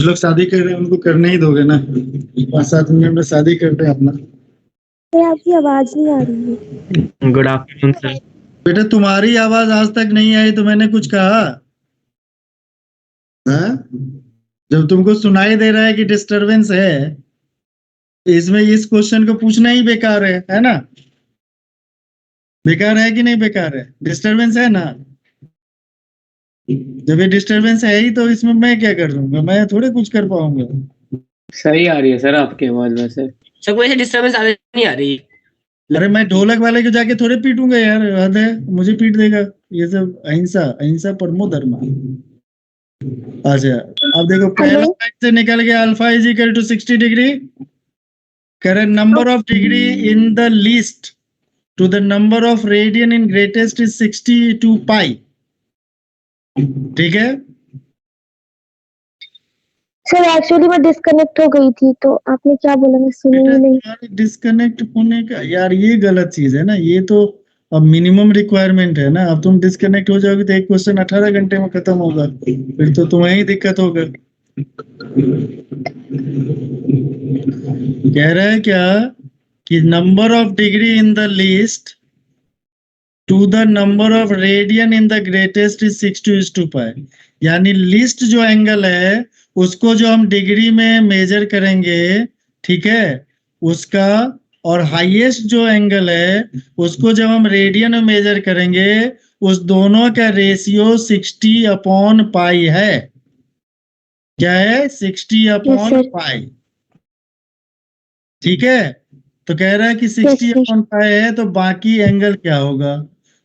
जो लोग शादी कर रहे हैं उनको करने ही दोगे ना। 5-7 मिनट में शादी करते हैं अपना। आपकी आवाज नहीं आ रही है। Good afternoon sir. बेटा तुम्हारी आवाज आज तक नहीं आई तो मैंने कुछ कहा है? जब तुमको सुनाई दे रहा है कि डिस्टरबेंस है, इसमें इस क्वेश्चन को पूछना ही बेकार है ना? बेकार है कि नहीं बेकार है? डिस्टरबेंस है ना? जब ये डिस्टरबेंस है ही तो इसमें मैं क्या कर दूंगा? मैं थोड़े कुछ कर पाऊंगा। सही आ रही है सर आपकी आवाज वैसे। सर कोई ऐसे डिस्टरबेंस आ नहीं आ रही। अरे मैं ढोलक वाले को जाके थोड़े पीटूंगा यार, हद है, मुझे पीट देगा। ये सब अहिंसा, अहिंसा परमो धर्म। अच्छा अब देखो, पहला लाइन से निकल गया alpha is equal to 60 degree. Correct number of degree in the least to the number of radian in greatest is 62 pi. ठीक है सर एक्चुअली मैं डिस्कनेक्ट हो गई थी तो आपने क्या बोला मैं सुनी ही नहीं। डिस्कनेक्ट होने का यार ये गलत चीज है ना। ये तो अब मिनिमम रिक्वायरमेंट है ना। अब तुम डिस्कनेक्ट हो जाओगे तो एक क्वेश्चन 18 घंटे में खत्म होगा, फिर तो तुम्हें ही दिक्कत होगा। कह रहा है क्या कि number of degree in the least to the number of radian in the greatest is 6:2 pi. यानी लिस्ट जो एंगल है उसको जो हम डिग्री में मेजर करेंगे, ठीक है, उसका, और हाईएस्ट जो एंगल है उसको जब हम रेडियन में मेजर करेंगे, उस दोनों का रेशियो 60/पाई है। क्या है? 60/पाई। ठीक है, तो कह रहा है कि 60/पाई है तो बाकी एंगल क्या होगा?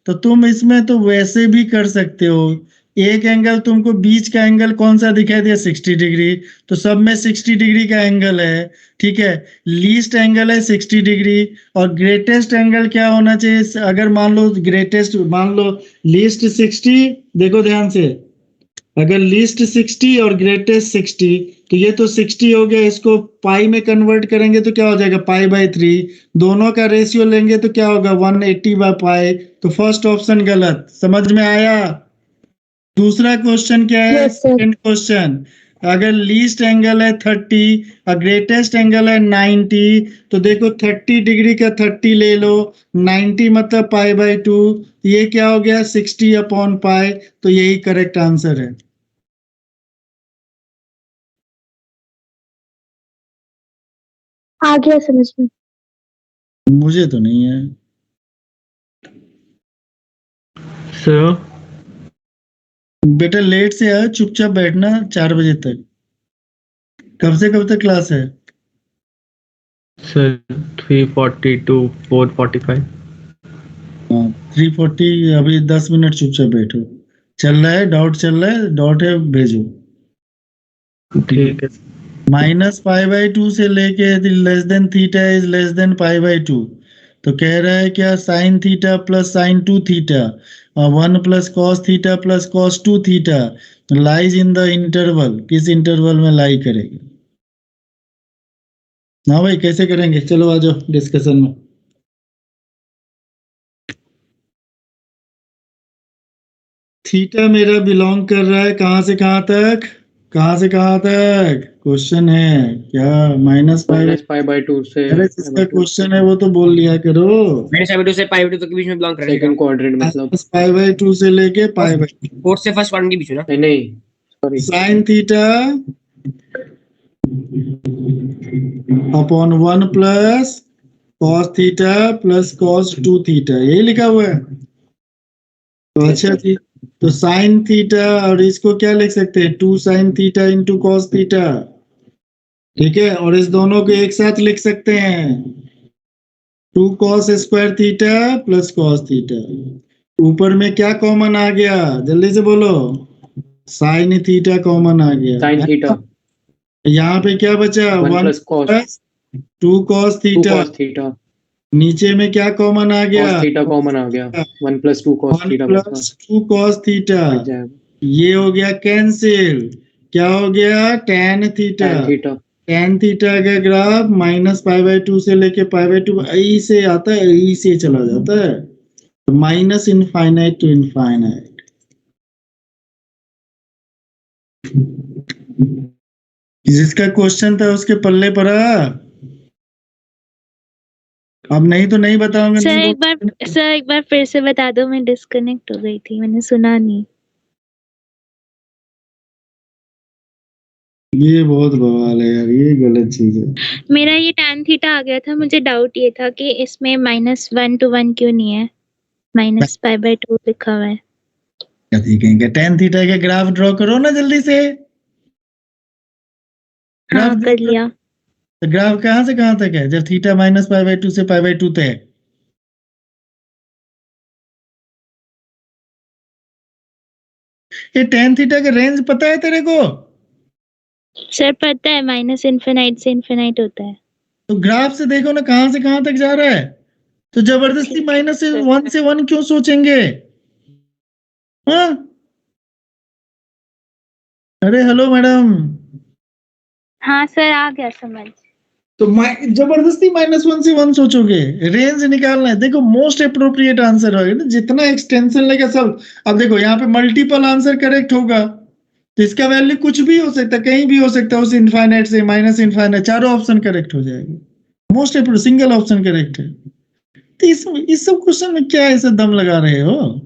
तो तुम इसमें तो वैसे भी कर सकते हो। एक एंगल तुमको बीच का एंगल कौन सा दिखाई दिया? 60 डिग्री। तो सब में 60 डिग्री का एंगल है। ठीक है, लीस्ट एंगल है 60 डिग्री, और ग्रेटेस्ट एंगल क्या होना चाहिए? अगर मान लो ग्रेटेस्ट, मान लो लीस्ट 60, देखो ध्यान से, अगर लीस्ट 60 और ग्रेटेस्ट 60, तो ये तो 60 हो गया, इसको पाई में कन्वर्ट करेंगे तो क्या हो जाएगा? पाई/3। दोनों का रेशियो लेंगे तो क्या होगा? 180/पाई। तो फर्स्ट ऑप्शन गलत। समझ में आया? दूसरा क्वेश्चन क्या है? सेकंड क्वेश्चन, अगर लीस्ट एंगल है 30 और ग्रेटेस्ट एंगल है 90, तो देखो 30 डिग्री का 30 ले लो, 90 मतलब पाई/2, ये क्या हो गया? 60/पाई। तो यही करेक्ट आंसर है। आ गया समझ में। मुझे तो नहीं है सर। बेटा लेट से आया, चुपचाप बैठना 4 बजे तक। कब से कब तक क्लास है? Sir 3:40 to 4:45। 3:40। अभी 10 मिनट चुपचाप बैठो। चल रहा है, डाउट चल रहा है, डाउट है भेजो। ठीक है। -पाई/2 से लेके less than theta is less than पाई/2। तो कह रहा है क्या? Sine theta plus sine 2 theta और 1 plus cos theta plus cos 2 theta lies in the interval. किस इंटरवल में लाई करेगी? हाँ भाई, कैसे करेंगे? चलो आ जाओ डिस्कशन में। थीटा मेरा बिलोंग कर रहा है कहां से कहां तक? कहां से कहां तक? क्वेश्चन है क्या? -पाई/2 से। अरे जिसका क्वेश्चन है वो तो बोल लिया करो। -पाई/2 से पाई/2 तक के बीच में बिलोंग करेगा। सेकंड क्वाड्रेंट मतलब पाई/2 से लेके पाई/2। फोर्थ से फर्स्ट क्वाड्रेंट के बीच में ना? नहीं sorry. Sine theta upon 1 plus cos theta plus cos 2 theta, यही लिखा हुआ है। तो अच्छा जी, तो साइन थीटा, और इसको क्या लिख सकते हैं? 2 sine theta into cos theta. ठीक है, और इस दोनों को एक साथ लिख सकते हैं, 2 cos square theta plus cos theta. ऊपर में क्या कॉमन आ गया? जल्दी से बोलो। साइन थीटा कॉमन आ गया। Sine theta. यहाँ पे क्या बचा? 1 1 प्लस 2 कॉस थीटा। नीचे में क्या कॉमन आ गया? cos थीटा कॉमन आ गया। 1 + 2 cos 1 theta plus 2 cos theta. ये हो गया कैंसिल। क्या हो गया? tan theta. tan थीटा का ग्राफ -पाई/2 से लेके पाई/2 ई से आता है, ई से चला जाता है, तो माइनस इनफाइनाइट टू इनफाइनाइट। जिसका क्वेश्चन था उसके पल्ले पड़ा। अब नहीं तो नहीं बताऊंगा, सर नहीं एक बार फिर से बता दो, मैं डिस्कनेक्ट हो गई थी, मैंने सुना नहीं। ये बहुत बवाल है यार, ये गलत चीज है। मेरा ये tan थीटा आ गया था, मुझे डाउट ये था कि इसमें -1 to 1 क्यों नहीं है, -π/2 लिखा हुआ है। कहीं कहेंगे tan थीटा के ग्राफ ड्रॉ करो ना जल्दी से। ग्राफ हाँ कर लिया। तो ग्राफ कहाँ से कहाँ तक है, जब थीटा -π/2 से π/2 तक है। ये tan थीटा का रेंज पता है तेरे को? सर पता है, -∞ से इन्फिनाइट होता है। तो ग्राफ से देखो ना कहाँ से कहाँ तक जा रहा है। तो जबरदस्ती -1 से 1 क्यों सोचेंगे? हाँ, अरे हेलो मैडम। हाँ सर आ गया समझ। तो जबरदस्ती -1 से 1 सोचोगे, रेंज निकालना है। देखो मोस्ट अप्रोप्रिएट आंसर होगा ना, जितना एक्सटेंशन लेगा सब। अब देखो यहाँ पे मल्टीपल आंसर करेक्ट होगा, तो इसका वैल्यू कुछ भी हो सकता है, कहीं भी हो सकता है, उस इनफाइनाइट से -इनफाइनाइट, चारों ऑप्शन करेक्ट हो जाएंगे। मोस्ट सिंगल ऑप्शन करेक्ट है। तो इस सब क्वेश्चन में क्या ऐसा दम लगा रहे हो?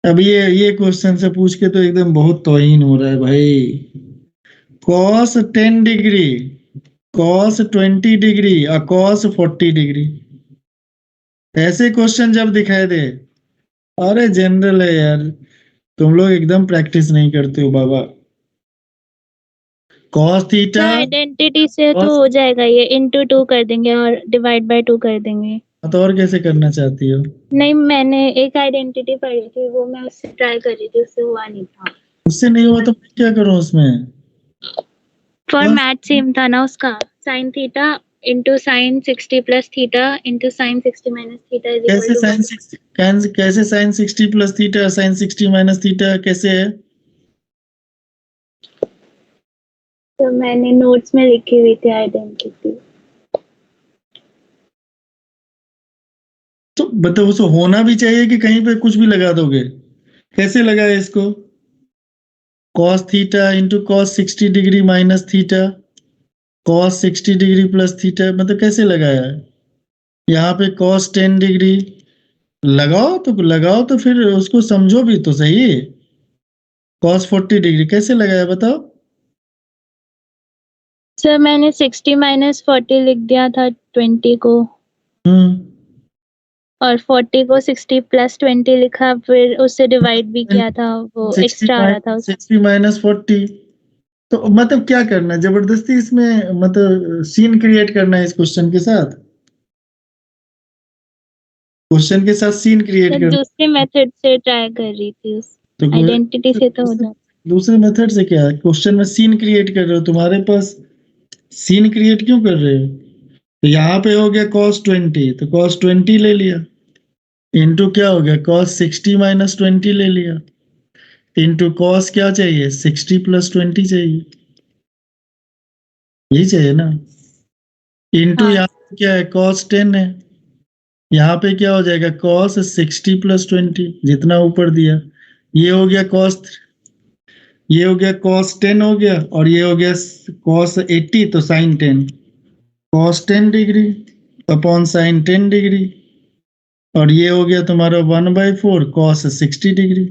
अब ये क्वेश्चन से पूछ के तो एकदम बहुत तौहीन हो रहा है भाई। cos 10 डिग्री, cos 20 डिग्री और cos 40 डिग्री, ऐसे क्वेश्चन जब दिखाई दे, अरे जनरल है यार, तुम लोग एकदम प्रैक्टिस नहीं करते हो बाबा। cos थीटा आइडेंटिटी से तो हो जाएगा, ये into 2 कर देंगे और डिवाइड बाय 2 कर देंगे। तो और कैसे करना चाहती हो? नहीं, मैंने एक आइडेंटिटी पढ़ी थी, वो मैं उससे ट्राई कर रही थी, उससे हुआ नहीं था। उससे नहीं हुआ तो मैं क्या करूं उसमें? फॉर्मेट सेम था ना उसका, sin theta into sin 60 plus theta into sin 60 minus theta is equal कैसे to sin 60 कैसे sin 60 plus theta sin 60 minus theta कैसे है? तो मैंने नोट्स में लिखी हुई थी आइडेंटिटी। तो मतलब उसको होना भी चाहिए कि कहीं पे कुछ भी लगा दोगे? कैसे लगाए इसको? cos theta into cos 60 degree minus theta cos 60 degree plus theta, मतलब कैसे लगाया है? यहाँ पे cos 10 डिग्री लगाओ तो फिर उसको समझो भी तो सही। cos 40 डिग्री कैसे लगाया बताओ? सर मैंने 60 minus 40 लिख दिया था 20 को, और 40 को 60 plus 20 लिखा, फिर उससे डिवाइड भी किया था, वो 60 एक्स्ट्रा आ रहा था उसमें। 60 माइनस 40, तो मतलब क्या करना है, जबरदस्ती इसमें मतलब सीन क्रिएट करना है इस क्वेश्चन के साथ। क्वेश्चन के साथ सीन क्रिएट सर करना। दूसरे मेथड से ट्राई कर रही थी, उस तो आइडेंटिटी से तो हो जाता। दूसरे मेथड से क्या है, क्वेश्चन में सीन क्रिएट कर रहे हो, तुम्हारे पास सीन क्रिएट क्यों कर रहे हो? तो यहाँ पे हो गया cos 20, तो cos 20 ले लिया, इंटू क्या हो गया cos 60 माइनस 20 ले लिया, इंटू cos क्या चाहिए 60 प्लस 20 चाहिए, यही चाहिए ना। इंटू हाँ। यहाँ पे क्या है cos 10 है, यहाँ पे क्या हो जाएगा cos 60 प्लस 20, जितना ऊपर दिया। ये हो गया ये हो गया cos 10 हो गया, और ये हो गया cos 80, तो sin 10, cos 10 degree upon sin 10 degree, और ये हो गया तुम्हारा 1/4 cos 60 डिग्री,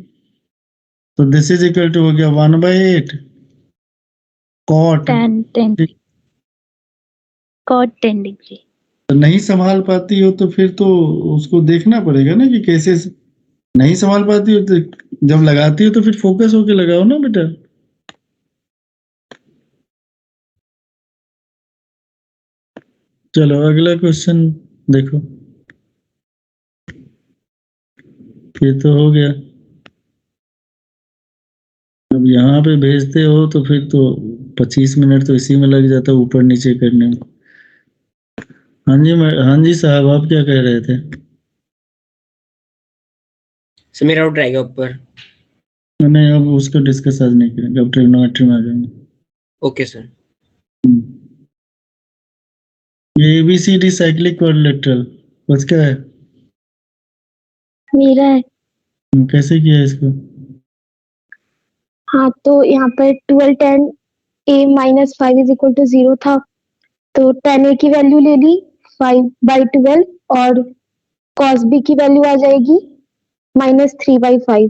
तो दिस इज इक्वल टू हो गया 1/8 cot 10 डिग्री। तो नहीं संभाल पाती हो तो फिर तो उसको देखना पड़ेगा ना कि कैसे। नहीं संभाल पाती हो तो जब लगाती हो तो फिर फोकस होके लगाओ ना बेटा। चलो अगला क्वेश्चन देखो, ये तो हो गया। अब यहाँ पे भेजते हो तो फिर तो 25 मिनट तो इसी में लग जाता है ऊपर नीचे करने में। हाँ जी साहब, आप क्या कह रहे थे? सर मेरा डाउट रहेगा ऊपर। नहीं, अब उसको डिस्कस आज नहीं करेंगे, अब ट्रिग्नोमेट्री में आ जाएंगे। Okay sir. ये ABCD साइक्लिक क्वाड्रिलेटरल बस क्या है? मेरा है। कैसे किया इसको? हाँ तो यहाँ पर 12 10 a minus 5 is equal to 0 था, तो tan a की वैल्यू ले ली 5/12 और cos b की वैल्यू आ जाएगी -3/5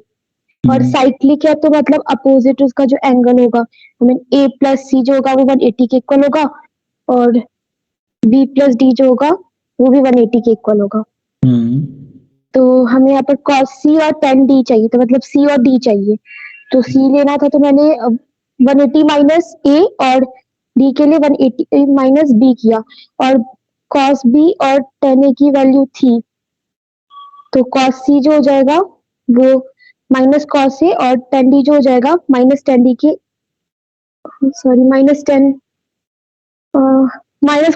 और साइक्लिक है तो मतलब अपोजिट उसका जो एंगल होगा, I mean a plus c जो होगा वो 180 के इक्वल होगा और b प्लस d जो होगा वो भी 180 के इक्वल होगा। तो हमें यहाँ पर cos c और tan d चाहिए, तो मतलब c और d चाहिए, तो c लेना था तो मैंने 180 माइनस a और d के लिए 180 माइनस b किया और cos b और tan a की वैल्यू थी, तो cos c जो हो जाएगा वो माइनस cos a और tan d जो हो जाएगा माइनस tan d के सॉरी माइनस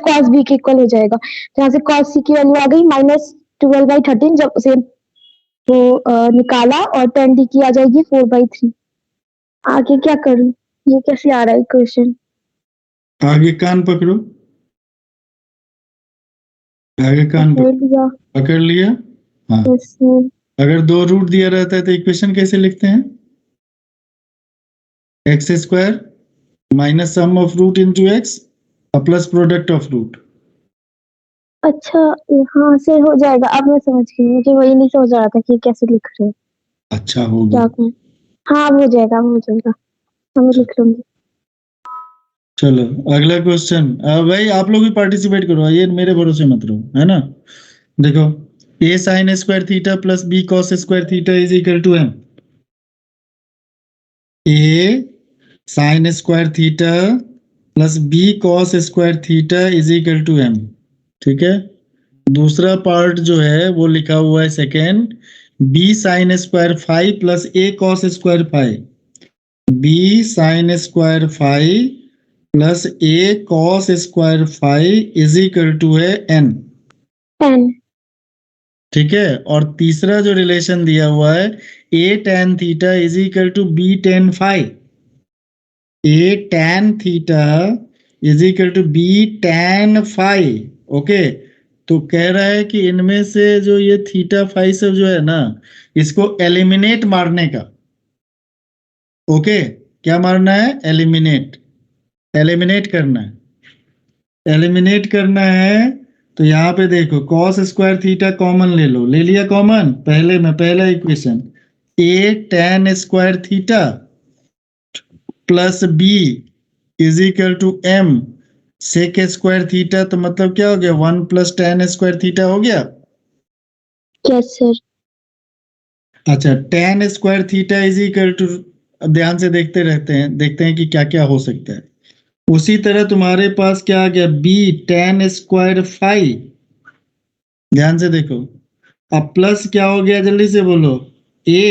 cos b के इक्वल हो जाएगा। तो यहाँ से cos c की वैल्यू आ गई -12/13 जब उसे वो निकाला और tan d की आ जाएगी 4/3। आगे क्या करूं, ये कैसे आ रहा है क्वेश्चन? आगे कान पकड़ो, आगे कान लिया पकड़ लिया। हाँ, यस सर। अगर 2 रूट दिया रहता है तो इक्वेशन कैसे लिखते हैं? X square minus sum of root into x plus product of root. अच्छा, हाँ से हो जाएगा, अब मैं समझ गई, मुझे वही नहीं समझ आ रहा था कि कैसे लिख रहे हैं। अच्छा हो क्या गया। करें? हाँ अब हो जाएगा, अब हो जाएगा, मैं लिख लूंगी। चलो अगला क्वेश्चन। भाई आप लोग भी पार्टिसिपेट करो, ये मेरे भरोसे मत रहो, है ना। देखो a sin square theta plus b cos square theta is equal to m। a sin square theta plus b cos square theta is equal to m। ठीक है, दूसरा पार्ट जो है वो लिखा हुआ है second, b sin square phi plus a cos square phi, b sin square phi plus a cos square phi is equal to है n। n ठीक है, और तीसरा जो रिलेशन दिया हुआ है a tan theta is equal to b tan phi, a tan theta is equal to b tan phi. Okay, तो कह रहा है कि इनमें से जो ये थीटा फाई सब जो है ना, इसको एलिमिनेट मारने का। ओके, क्या मारना है? एलिमिनेट, एलिमिनेट करना है, एलिमिनेट करना है। तो यहाँ पे देखो cos स्क्वायर थीटा कॉमन ले लो, ले लिया कॉमन, पहला equation a tan square theta plus b is equal to m sec square theta, तो मतलब क्या हो गया 1 प्लस tan स्क्वायर थीटा हो गया। Yes sir. अच्छा, tan square theta is equal to, ध्यान से देखते हैं कि क्या क्या हो सकता है। उसी तरह तुम्हारे पास क्या आ गया, b tan स्क्वायर फाई, ध्यान से देखो। अब प्लस क्या हो गया, जल्दी से बोलो, a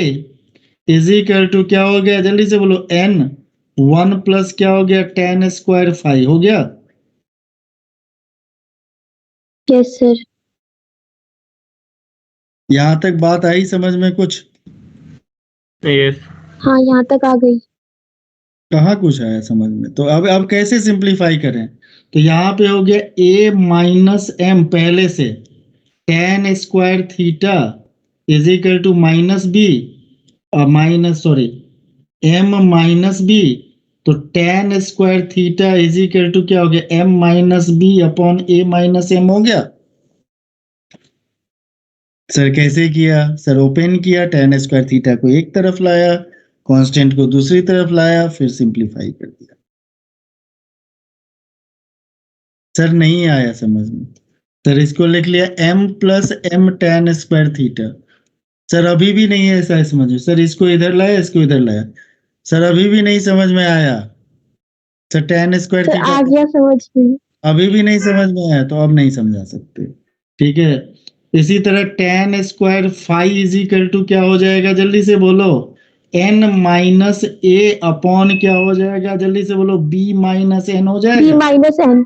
इज इक्वल टू क्या हो गया, जल्दी से बोलो, n 1 प्लस क्या हो गया tan स्क्वायर फाई हो गया। Yes sir. यहां तक बात आई समझ में कुछ? यस। हाँ यहाँ तक आ गई। कहाँ कुछ आया समझ में? तो अब कैसे सिंप्लीफाई करें? तो यहाँ पे हो गया a माइनस m पहले से, tan square theta is equal to minus b minus sorry m minus b, तो tan square theta is equal to क्या हो गया, m minus b upon a minus m हो गया। सर कैसे किया? सर ओपन किया, tan स्क्वायर थीटा को एक तरफ लाया, कांस्टेंट को दूसरी तरफ लाया, फिर सिंप्लीफाई कर दिया। सर नहीं आया समझ में? सर इसको लिख लिया m plus m tan square theta. Sir अभी भी नहीं है ऐसा समझ में? सर इसको इधर लाया, इसको इधर लाया, सर अभी भी नहीं समझ में आया। Sir tan square sir theta आ गया समझ में। अभी भी नहीं समझ में आया तो अब नहीं समझा सकते। ठीक है, इसी तरह tan square phi is equal to क्या हो जाएगा, जल्दी से बोलो, n माइनस a अपॉन क्या हो जाएगा, जल्दी से बोलो, b माइनस n हो b जाएगा। Minus n।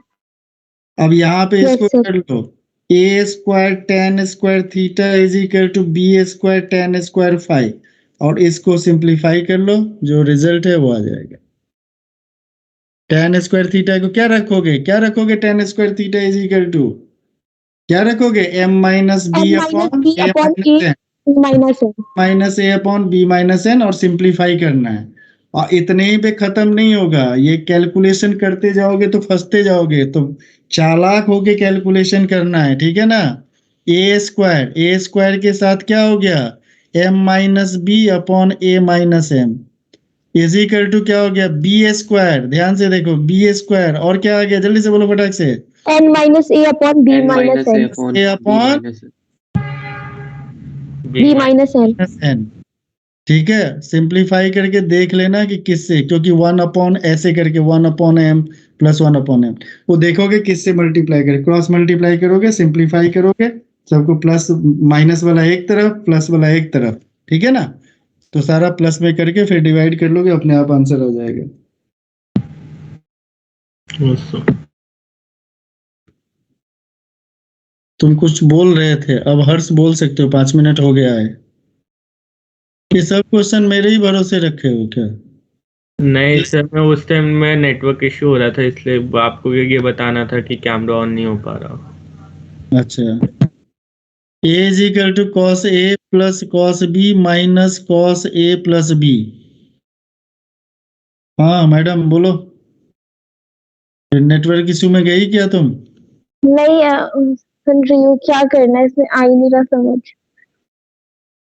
अब यहाँ पे Yes, इसको sir. कर लो, a square tan square theta is equal to b square tan square phi, और इसको सिंप्लीफाई कर लो, जो रिजल्ट है वो आ जाएगा। tan स्क्वायर थीटा को क्या रखोगे, tan square theta is equal to क्या रखोगे, m minus m b minus upon b upon a minus n। Minus a upon b minus n, और सिंप्लीफाई करना है। और इतने ही पे खत्म नहीं होगा, ये कैलकुलेशन करते जाओगे तो फंसते जाओगे, तो चालाक होके कैलकुलेशन करना है, ठीक है ना। ए स्क्वायर के साथ क्या हो गया, m minus b upon a minus m is equal to क्या हो गया, बी स्क्वायर। ध्यान से देखो, बी स्क्वायर और क्या आ गया, जल्दी से बोलो फटाक से, n minus a upon b n minus minus a n, upon a b upon minus b minus n. N. ठीक है, सिंप्लीफाई करके देख लेना कि किससे, क्योंकि 1 अपॉन ऐसे करके 1 upon m plus 1 upon m, वो देखोगे किससे मल्टीप्लाई करे, क्रॉस मल्टीप्लाई करोगे, सिंप्लीफाई करोगे, सबको प्लस माइनस वाला एक तरफ, प्लस वाला एक तरफ, ठीक है ना। तो सारा प्लस में करके फिर डिवाइड कर लोगे, अपने आप आंसर आ जाएगा। तुम कुछ बोल रहे थे, अब हर्ष बोल सकते हो, 5 मिनट हो गया है। ये सब क्वेश्चन मेरे ही भरोसे रखे हो क्या? नहीं सर, मैं उस टाइम में नेटवर्क इश्यू हो रहा था, इसलिए आपको ये बताना था कि कैमरा ऑन नहीं हो पा रहा। अच्छा, a is equal to cos a plus cos b minus cos a plus b. हाँ मैडम बोलो, नेटवर्क इश्यू में गई क्या तुम? नहीं सुन रही हूँ, क्या करना है इसमें, आ ही नहीं रहा समझ।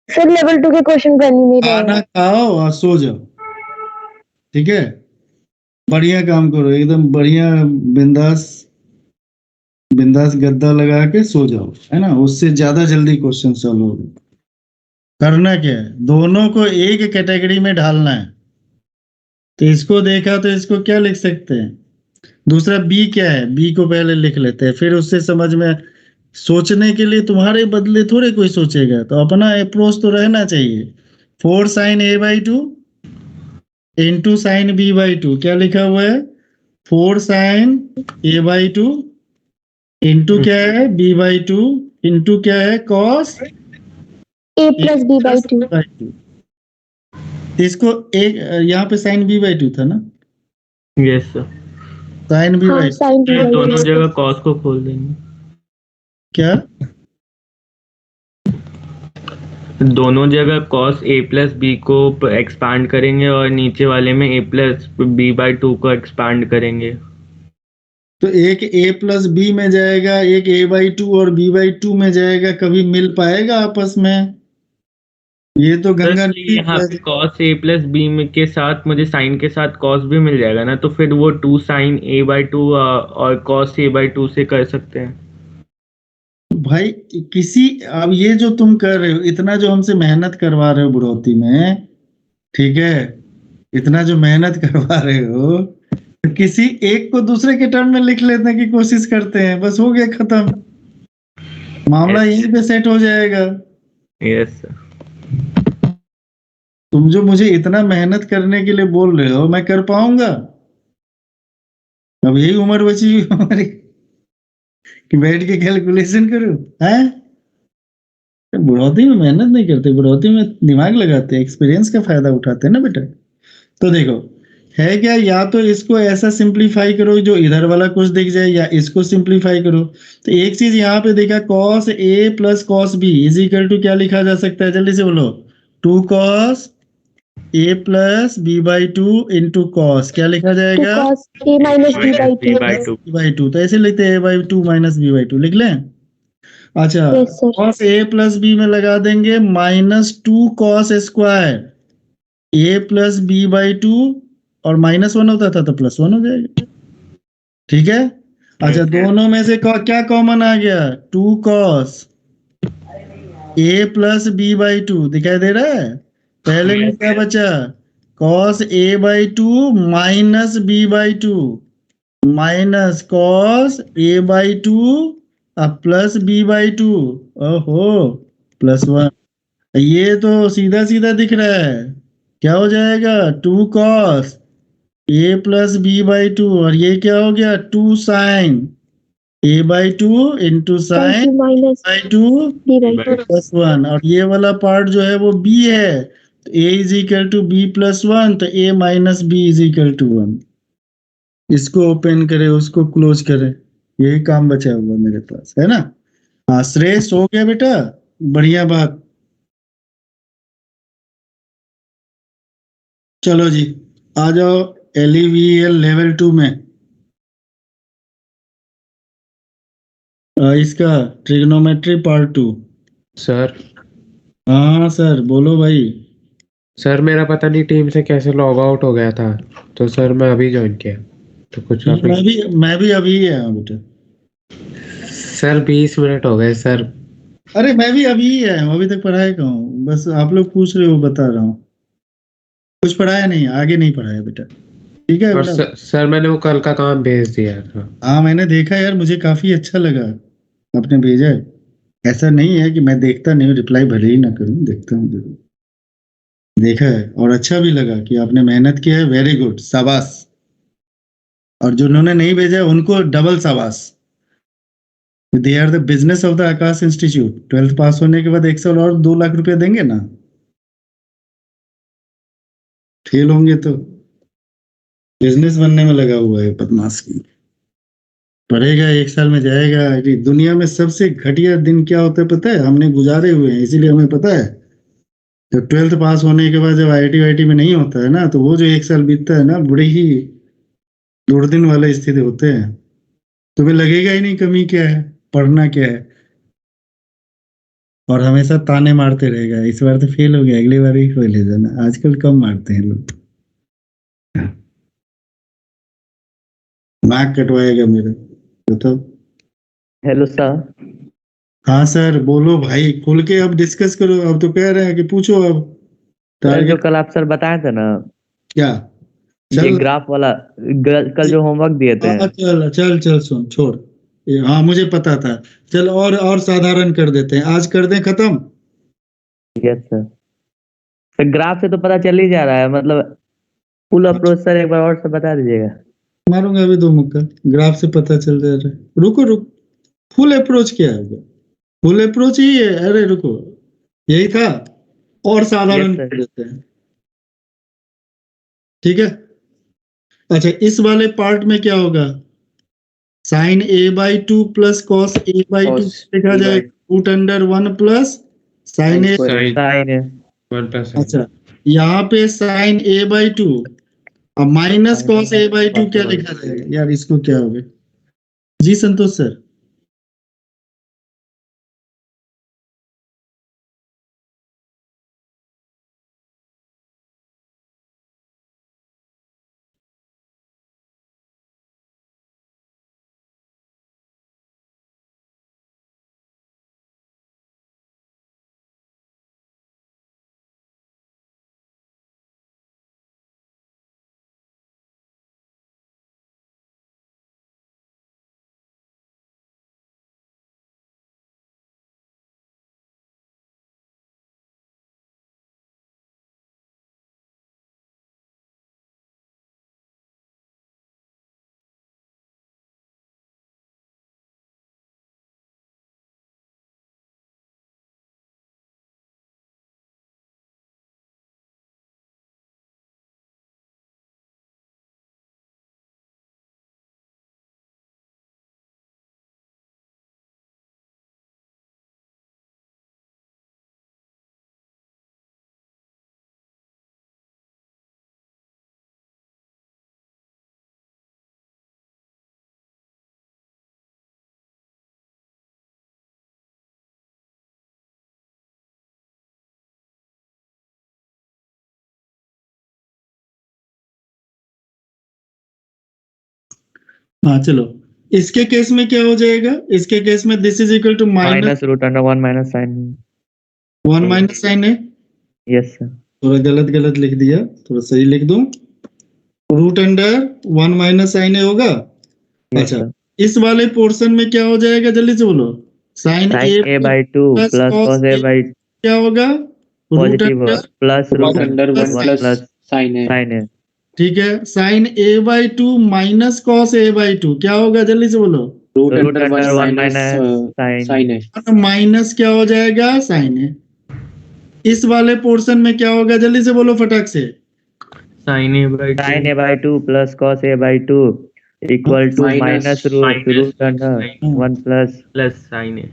सर लेवल 2 के क्वेश्चन बन ही नहीं खाना रहे। खाओ और सो जाओ, ठीक है। बढ़िया काम करो, एकदम बढ़िया, बिंदास बिंदास गद्दा लगा के सो जाओ, है ना, उससे ज्यादा जल्दी क्वेश्चन सॉल्व होगा। करना क्या है, दोनों को एक कैटेगरी में ढालना है। तो इसको देखा तो इसको क्या लिख सकते हैं, दूसरा बी क्या है, बी को पहले लिख लेते हैं, फिर उससे समझ में, सोचने के लिए तुम्हारे बदले थोड़े कोई सोचेगा, तो अपना अप्रोच तो रहना चाहिए। 4 sine A by 2 into sine b by 2, क्या लिखा हुआ है, 4 साइन ए बाई 2 इंटू क्या है, बी बाई 2 इंटू क्या है, cos a plus b by 2। By 2। इसको एक यहाँ पे साइन बी बाई 2 था ना, यस सर, साइन बी हाँ बाई साइन बी बाई दोनों 2। जगह कॉस को खोल देंगे। क्या, दोनों जगह कॉस ए प्लस बी को एक्सपांड करेंगे और नीचे वाले में ए प्लस बी बाई 2 को एक्सपांड करेंगे। तो एक a प्लस बी में जाएगा, एक a बाई 2 और b बाई 2 में जाएगा, कभी मिल पाएगा आपस में? ये तो गंगा नदी यहाँ पे कॉस ए प्लस बी के साथ मुझे साइन के साथ कॉस भी मिल जाएगा ना, तो फिर वो 2 साइन ए बाई 2 और कॉस ए बाई 2 से कर सकते हैं। भाई किसी, अब ये जो तुम कर रहे हो, इतना जो हमसे मेहनत करवा रहे हो बुढ़ौती में, ठीक है, इतना जो मेहनत करवा रहे हो, तो किसी एक को दूसरे के टर्म में लिख लेने की कोशिश करते हैं, बस हो गया खत्म, मामला यहीं पे सेट हो जाएगा। Yes sir. तुम जो मुझे इतना मेहनत करने के लिए बोल रहे हो, मैं कर पाऊंगा? अब यही उम्र बची हुई हमारी कि बैठ के कैलकुलेशन करो, हैं? बुढ़ौती में मेहनत नहीं करते, बुढ़ौती में दिमाग लगाते हैं, एक्सपीरियंस का फायदा उठाते हैं ना बेटा। तो देखो है क्या, या तो इसको ऐसा सिंप्लीफाई करो जो इधर वाला कुछ दिख जाए, या इसको सिंप्लीफाई करो। तो एक चीज यहाँ पे देखा, cos a plus cos b is equal to क्या लिखा जा सकता है, जल्दी से बोलो, 2 cos a plus b by 2 into cos, क्या लिखा जाएगा, cos a minus b by 2। B by 2। तो ऐसे लिखते हैं, a by 2 minus b by 2 लिख लें। अच्छा, yes sir. Cos a plus b में लगा देंगे minus 2 cos square a plus b by 2, और -1 होता था तो +1 हो जाएगा, ठीक है। अच्छा, दोनों में से क्या कॉमन आ गया, 2 cos a plus b by 2 दिखाई दे रहा है। पहले में क्या बचा, cos A by 2 minus b by 2 minus cos A by 2 अब प्लस बी बाई 2, ओहो, +1। ये तो सीधा सीधा दिख रहा है, क्या हो जाएगा, 2 cos a plus b by 2, और ये क्या हो गया, 2 sine A by 2 into sine minus by 2 b by 2। +1, और ये वाला पार्ट जो है वो b है, तो a is equal to b plus 1, तो a minus B is equal to 1। इसको ओपन करे, उसको क्लोज करे, यही काम बचा हुआ मेरे पास, है ना। हाँ श्रेष्ठ हो गया बेटा, बढ़िया बात। चलो जी, आ जाओ LEVL लेवल 2 में। इसका ट्रिग्नोमेट्री पार्ट 2। सर हाँ सर, बोलो भाई। सर मेरा पता नहीं टीम से कैसे लॉग आउट हो गया था, तो सर मैं अभी ज्वाइन किया, तो कुछ आप मैं भी अभी ही आया हूँ बेटा। सर 20 मिनट हो गए सर। अरे मैं भी अभी ही आया हूँ, अभी तक पढ़ाया कहाँ हूँ, बस आप लोग पूछ रहे हो बता रहा हूँ। कुछ पढ़ाया नहीं, आगे नहीं पढ़ाया बेटा। ठीक है और बेटा। सर मैंने वो कल का काम भेज दिया था। हाँ मैंने देखा यार, मुझे काफी अच्छा लगा आपने भेजा है। ऐसा नहीं है कि मैं देखता नहीं हूँ, रिप्लाई भले ही ना करूँ, देखता हूँ जरूर। देखा है और अच्छा भी लगा कि आपने मेहनत की है, वेरी गुड, शाबाश। और जिन्होंने नहीं भेजा है, उनको डबल शाबाश। They are the business of the Aakash institute. 12th पास होने के बाद 1 साल और 2 लाख रुपया देंगे ना, फेल होंगे तो। बिजनेस बनने में लगा हुआ है बदमाश की। पढ़ेगा 1 साल में जाएगा। अरे दुनिया में सबसे घटिया दिन क्या होता है पता है, हमने गुजारे हुए हैं, इसीलिए हमें पता है। जब 12th पास होने के बाद जब IIT वाईटी में नहीं होता है ना, तो वो जो 1 साल बीतता है ना, बड़े ही दुर्दिन वाले स्थिति होते हैं। तुम्हें लगेगा ही नहीं कमी क्या है, पढ़ना क्या है, और हमेशा ताने मारते रहेगा, इस बार तो फेल हो गया, अगली बार ही फेल हो जाना। आजकल कम मारते हैं लोग। नाक कटवाएगा मेरा, बताओ। Hello sir. हाँ सर, बोलो भाई, खुल के अब डिस्कस करो। अब तो कह रहे हैं कि पूछो अब। सर जो टारगेट कल आप सर बताए थे ना, क्या? ये चल ग्राफ वाला, कल जो होमवर्क दिए थे। चल चल चल, सुन छोड़। हाँ मुझे पता था। चल और साधारण कर देते हैं, आज कर दें खत्म। Yes sir. सर ग्राफ से तो पता चल ही जा रहा है, मतलब फुल अप्रोच सर एक बार और से बता दीजिएगा। मारूंगा अभी 2 मुक्का। ग्राफ से पता चल जा रहा है, रुको रुक। फुल अप्रोच क्या है? फुल अप्रोच ही है, अरे रुको, यही था। और साधारण यस सर। कर देते हैं, ठीक है। अच्छा, इस वाले पार्ट में क्या होगा? Sine A/2 plus cos A/2 cos लिखा A by जाएगा root under 1 plus sine sin a. square A। Sine है। 1+1। अच्छा, यहाँ पे साइन A/2 और माइनस कॉस A/2 क्या लिखा जाएगा यार, इसको क्या हो गया? जी संतोष सर। हाँ चलो, इसके केस में क्या हो जाएगा? इसके केस में this is equal to minus root under 1 minus sine. 1 minus sine है। Yes sir. थोड़ा गलत लिख दिया, थोड़ा सही लिख दूं। Root under 1 minus sine A होगा। यस अच्छा, सर। इस वाले पोर्शन में क्या हो जाएगा, जल्दी से बोलो। Sine sine A/2 plus plus cos cos A A/2 क्या होगा? Root positive under plus root root under 1 1 plus plus sin A। Sine है। ठीक है। Sign A/2 minus cos A/2 क्या होगा, जल्दी से बोलो। Root root under 1 under 1 minus minus sine. sin A। Minus क्या हो जाएगा, साइन ए। इस वाले पोर्शन में क्या होगा, जल्दी से बोलो फटाक से। Sine A/2 sine A/2 plus cos A/2 equal to minus minus root under 1 plus plus sine A।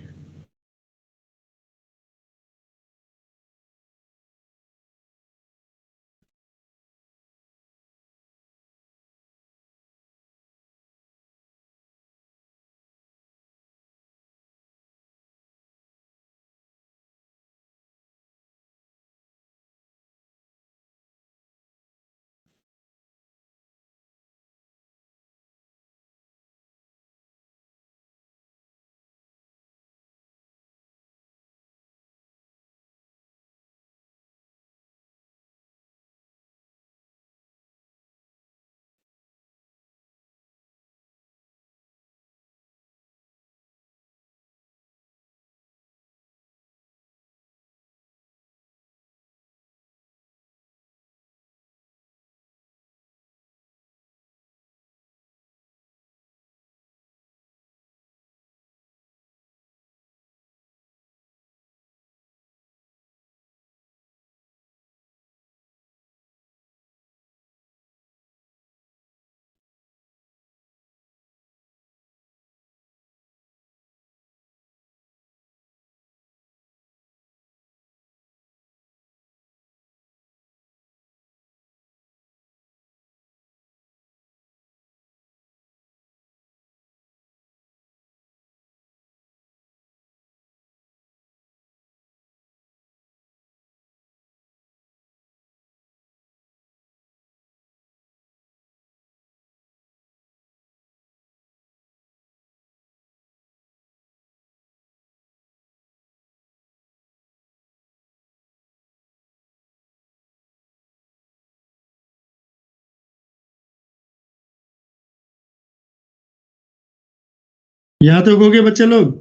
यहाँ तक हो गए बच्चे लोग?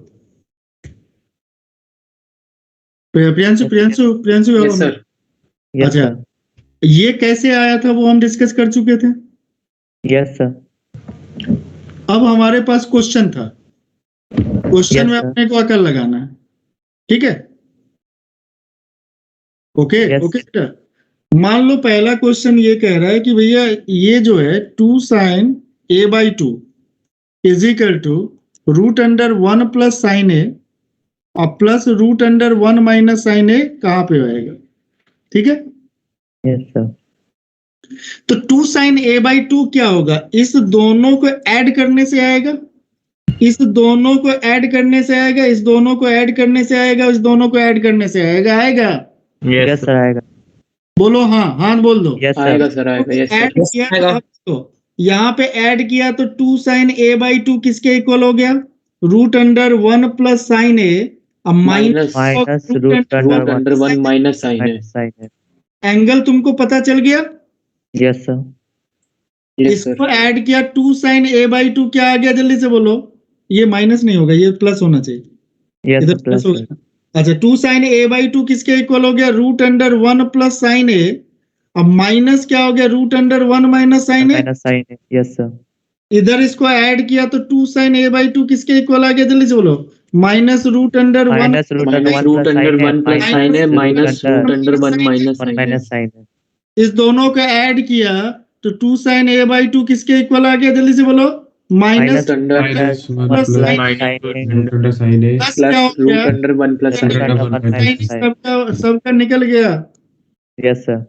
Priyanshu Priyanshu Priyanshu yes sir. Yes अच्छा। सर। ये कैसे आया था वो हम डिस्कस कर चुके थे। Yes sir. अब हमारे पास क्वेश्चन था, क्वेश्चन Yes, में sir. अपने को अकल लगाना है, ठीक है? Okay Yes. ओके बेटा, मान लो पहला क्वेश्चन ये कह रहा है कि भैया ये जो है 2 sin a/2 is equal to root under 1 plus sine A और plus root under 1 minus sine A कहाँ पे आएगा, ठीक है? Yes, sir. तो 2 sin a/2 क्या होगा? इस दोनों को ऐड करने से आएगा, इस दोनों को ऐड करने से आएगा, इस दोनों को ऐड करने से आएगा, इस दोनों को ऐड करने से आएगा, आएगा? Yes, sir. आएगा। बोलो हाँ, हाँ बोल दो। Yes, sir. आएगा सर, आएगा। Yes add sir. किया आएगा। अब तो यहाँ पे ऐड किया तो 2 sin a/2 किसके इक्वल हो गया? रूट अंडर 1 प्लस साइन ए minus Minus root under root under 1 minus sine है। minus sin है। एंगल तुमको पता चल गया? Yes, sir. Yes sir. इसको ऐड किया 2 sin a/2 क्या आ गया? जल्दी से बोलो। ये माइनस नहीं होगा, ये प्लस होना चाहिए। Yes, इधर sir. प्लस Plus, हो sir. गया। अच्छा, 2 sin a/2 किसके इक्वल हो गया? Root under 1 plus sine a अब माइनस क्या हो गया? रूट अंडर 1 माइनस साइन ए। Minus sin है। Yes, sir. इधर इसको ऐड किया तो 2 sin a/2 किसके इक्वल आ गया? जल्दी से बोलो। Minus root under 1 Minus root under minus 1 root plus under sin है। 1 प्लस साइन है, minus root under 1 minus 1 sine है। minus sin है। इस दोनों को ऐड किया तो 2 sin a/2 किसके इक्वल आ गया? जल्दी से बोलो। Minus root under minus 1 plus plus sine sin root under sine A plus क्या हो प्लस रूट गया? Under 1 plus root sine under है। 1 minus sin। सबका निकल गया। Yes, sir.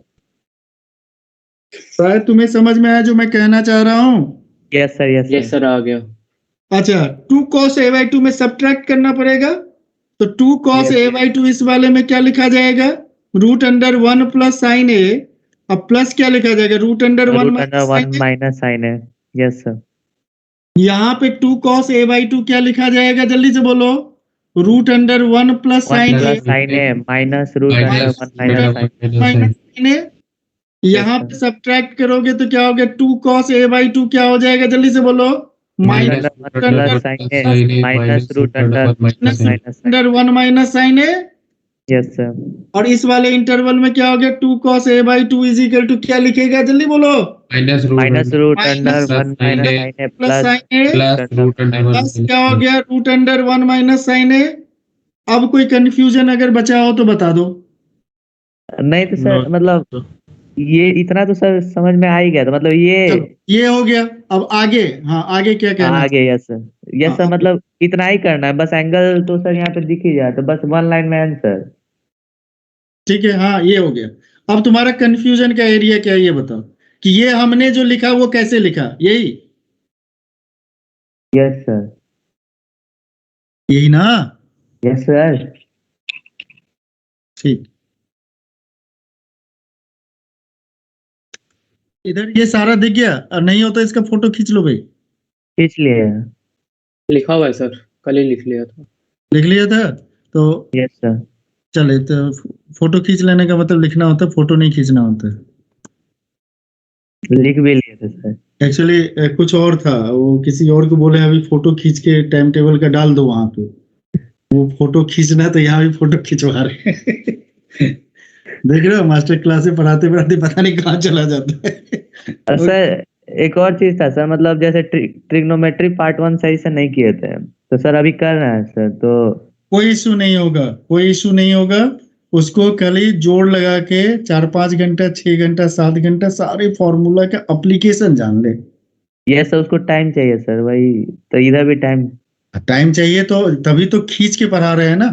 शायद तुम्हें समझ में आया जो मैं कहना चाह रहा हूँ। Yes, sir. Yes, yes sir. Sir, आ गया। अच्छा, 2 cos a/2 में सब्ट्रैक्ट करना पड़ेगा तो 2 cos Yes. a/2 इस वाले में क्या लिखा जाएगा? Root under 1 plus sine a अब प्लस क्या लिखा जाएगा? Root under 1 Root under 1 minus sin है। Yes, sir. यहाँ पे 2 cos a/2 क्या लिखा जाएगा? जल्दी से बोलो। Root under 1 plus 1 sine A plus sin है minus root under minus 1 minus sin। Minus sine A. यहाँ sir. पे सब्ट्रैक्ट करोगे तो क्या हो गया? 2 cos a/2 क्या हो जाएगा? जल्दी से बोलो। Root minus under 1 plus sin है minus root under 1 minus sin। Under 1 minus sine A. Yes, sir. और इस वाले इंटरवल में क्या हो गया? 2 cos a/2 is equal to क्या लिखेगा? जल्दी बोलो। Minus Minus root Minus under 1 minus sin sin है plus plus sign A plus root under 1 plus क्या हो गया? Root under 1 minus sine a. अब कोई कंफ्यूजन अगर बचा हो तो बता दो। नहीं तो सर मतलब ये इतना तो सर समझ में आ ही गया था मतलब चलो, ये हो गया। अब आगे, हाँ आगे क्या कहना? आगे। Yes sir. यस सर, हाँ, मतलब इतना ही करना है बस। एंगल तो सर यहाँ पे दिख ही जाता, बस 1 लाइन में आंसर। ठीक है, हाँ ये हो गया। अब तुम्हारा कंफ्यूजन का एरिया क्या है ये बताओ कि ये हमने जो लिखा वो कैसे लिखा? यही यस सर। यही ना? Yes sir. ठीक, इधर ये सारा दिख गया और नहीं होता इसका फोटो खींच लो भाई। खींच लिए। लिखा हुआ है सर, कल ही लिख लिया था। लिख लिया था तो यस सर। चले, तो फोटो खींच लेने का मतलब लिखना होता है, फोटो नहीं खींचना होता है। लिख भी लिए थे सर। एक्चुअली कुछ और था, वो किसी और को बोले अभी फोटो खींच के टाइम टेबल का डाल दो वहां पे, वो फोटो खींचना है तो यहाँ भी फोटो खिंचवा रहे हैं। देख रहे हो मास्टर क्लास से पढ़ाते पढ़ाते पता नहीं कहाँ चला जाता है। और सर एक और चीज था सर, मतलब जैसे ट्रिग्नोमेट्री पार्ट 1 सही से नहीं किए थे तो सर अभी कर रहे हैं सर, तो कोई इशू नहीं होगा, कोई इशू नहीं होगा। उसको कल ही जोड़ लगा के 4-5 घंटा 6 घंटा 7 घंटा सारे फॉर्मूला का एप्लीकेशन जान ले। ये सर उसको टाइम चाहिए सर, वही तो इधर भी टाइम चाहिए तो तभी तो खींच के पढ़ा रहे हैं ना।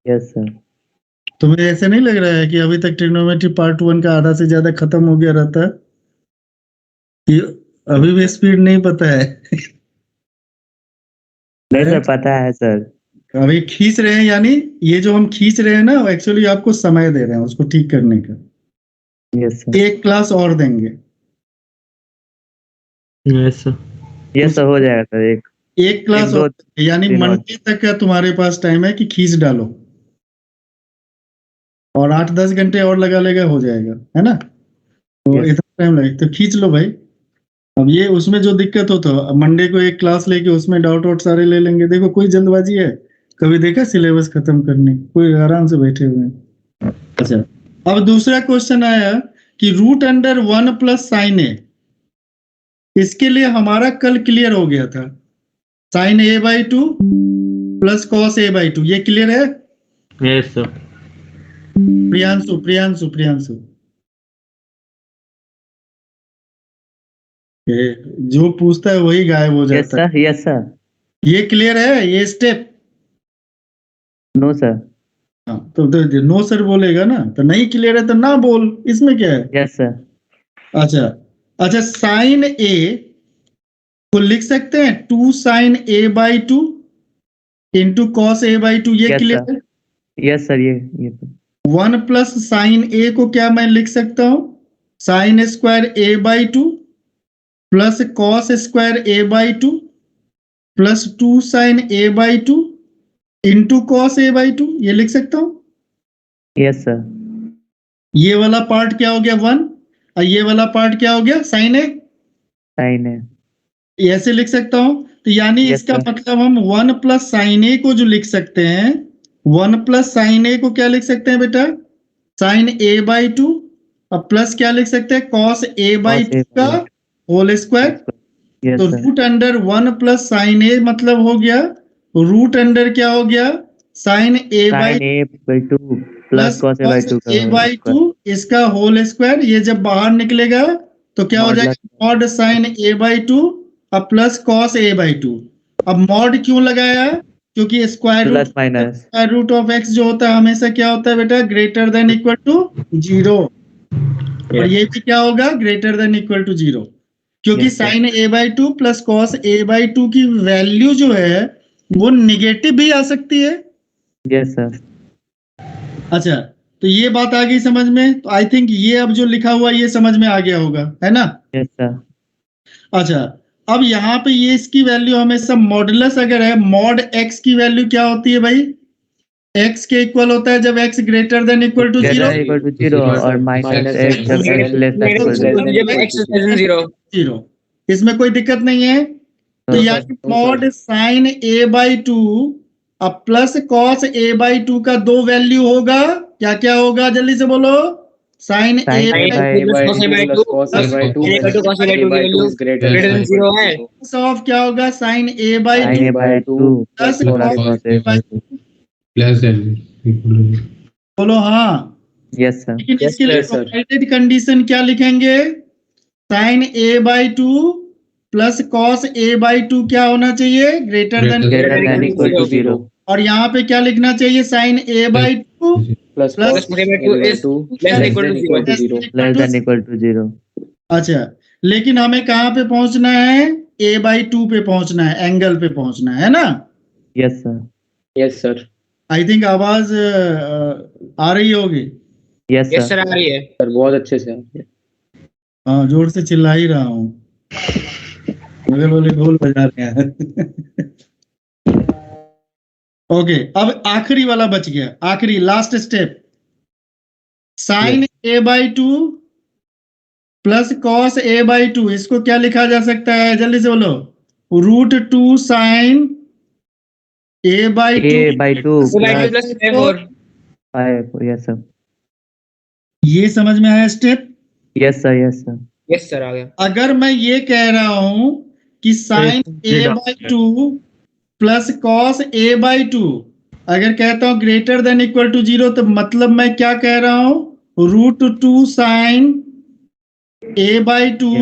Yes sir. तुम्हें ऐसे नहीं लग रहा है कि अभी तक ट्रिग्नोमेट्री पार्ट 1 का आधा से ज्यादा खत्म हो गया रहता है कि अभी भी स्पीड नहीं पता है? नहीं सर पता है सर। अभी खींच रहे हैं, यानी ये जो हम खींच रहे हैं ना एक्चुअली आपको समय दे रहे हैं उसको ठीक करने का। Yes sir. एक क्लास और देंगे। Yes sir. यस सर हो जाएगा सर। एक क्लास एक दो और, यानी दिन और। मंडे तक का तुम्हारे पास टाइम है कि खींच डालो और 8-10 घंटे और लगा लेगा, हो जाएगा, है ना? तो Yes. इतना टाइम लगे तो खींच लो भाई। अब ये उसमें जो दिक्कत हो तो मंडे को एक क्लास लेके उसमें डाउट वाउट सारे ले लेंगे। देखो कोई जल्दबाजी है? कभी देखा सिलेबस खत्म करने? कोई आराम से बैठे हुए हैं। अच्छा, अब दूसरा क्वेश्चन आया कि root under 1 plus sine A, इसके लिए हमारा कल क्लियर हो गया था। Sine A by 2 plus cos A by 2, ये क्लियर है? Yes sir. प्रियांशु प्रियांशु प्रियांशु जो पूछता है वही गायब हो यस जाता है। सर, यस सर, ये क्लियर है ये स्टेप? नो सर, हाँ, तो नो सर बोलेगा ना, तो नहीं क्लियर है तो ना बोल, इसमें क्या है? यस सर, अच्छा अच्छा, साइन ए को लिख सकते हैं 2 sine A by 2 into cos A by 2, ये Yes, क्लियर sir. है? यस सर, ये 1 प्लस साइन ए को क्या मैं लिख सकता हूं? Sine square a by 2 plus cos square a by 2 plus 2 sine A by 2 into cos A by 2, ये लिख सकता हूं। यस सर, ये वाला पार्ट क्या हो गया 1 और ये वाला पार्ट क्या हो गया साइन ए, साइन है, ऐसे लिख सकता हूं। तो यानी Yes, इसका sir. मतलब हम 1 प्लस साइन ए को जो लिख सकते हैं, 1 प्लस साइन ए को क्या लिख सकते हैं बेटा? साइन ए बाई 2 और प्लस क्या लिख सकते हैं? Cos A by Cos A 2 का by होल स्क्वायर। यस तो sir, root under 1 plus sine A मतलब हो गया रूट अंडर क्या हो गया? Sine A by sine A by 2 plus plus cos A by 2 का ए बाई 2 इसका होल स्क्वायर। ये जब बाहर निकलेगा तो क्या हो Mod जाएगा? मॉड साइन ए बाई 2 और प्लस कॉस ए बाई 2। अब मॉड क्यों लगाया? क्योंकि स्क्वायर रूट ऑफ एक्स जो होता है हमेशा क्या होता है बेटा? Greater than equal to 0। और ये भी क्या होगा? ग्रेटर देन इक्वल टू 0, क्योंकि Yes, sir. Sine A by 2 plus cos A by 2 की वैल्यू जो है वो निगेटिव भी आ सकती है। यस सर, अच्छा, तो ये बात आ गई समझ में? तो आई थिंक ये अब जो लिखा हुआ ये समझ में आ गया होगा, है ना? यस सर, अच्छा, अब यहाँ पे ये इसकी वैल्यू हमेशा मॉडुलस अगर है, मॉड एक्स की वैल्यू क्या होती है भाई? एक्स के इक्वल होता है जब x greater than equal to 0 equal to 0 और माइनस एक्स जब x less than equal to 0। इसमें कोई दिक्कत नहीं है। तो हाँ, यानी मॉड साइन ए बाई 2 अब प्लस कॉस ए बाई 2 का 2 वैल्यू होगा। क्या क्या होगा जल्दी से बोलो? साइन ए ऑफ क्या होगा? Sine A by 2 plus cos A by 2। Plus then बोलो हाँ। यस सर, लेकिन इसके लिए प्रोवाइडेड कंडीशन क्या लिखेंगे? Sine A by 2 plus cos A by 2 क्या होना चाहिए? ग्रेटर देन इक्वल टू 0 और यहाँ पे क्या लिखना चाहिए? Sine A by 2 plus plus less than equal to 0। अच्छा, लेकिन हमें कहाँ पे पहुंचना है? ए बाई 2 पे पहुंचना है, एंगल पे पहुंचना है ना? Yes sir, yes sir, I think आवाज आ रही होगी। यस यस सर, सर आ रही है सर, बहुत अच्छे से आ रही है। हाँ, जोर से चिल्ला ही रहा हूँ, बगल वाले ढोल बजा रहे हैं। ओके, अब आखिरी वाला बच गया, आखिरी last step. Sine A by 2 plus cos A by 2, इसको क्या लिखा जा सकता है? जल्दी से बोलो। Root 2 sine A by 2 plus 4 yes sir, ये समझ में आया step? Yes sir, yes sir, yes sir आ गया। अगर मैं ये कह रहा हूं कि sine A by 2 plus cos A by 2 अगर कहता हूं ग्रेटर देन इक्वल टू 0, तो मतलब मैं क्या कह रहा हूं? Root 2 sine A by 2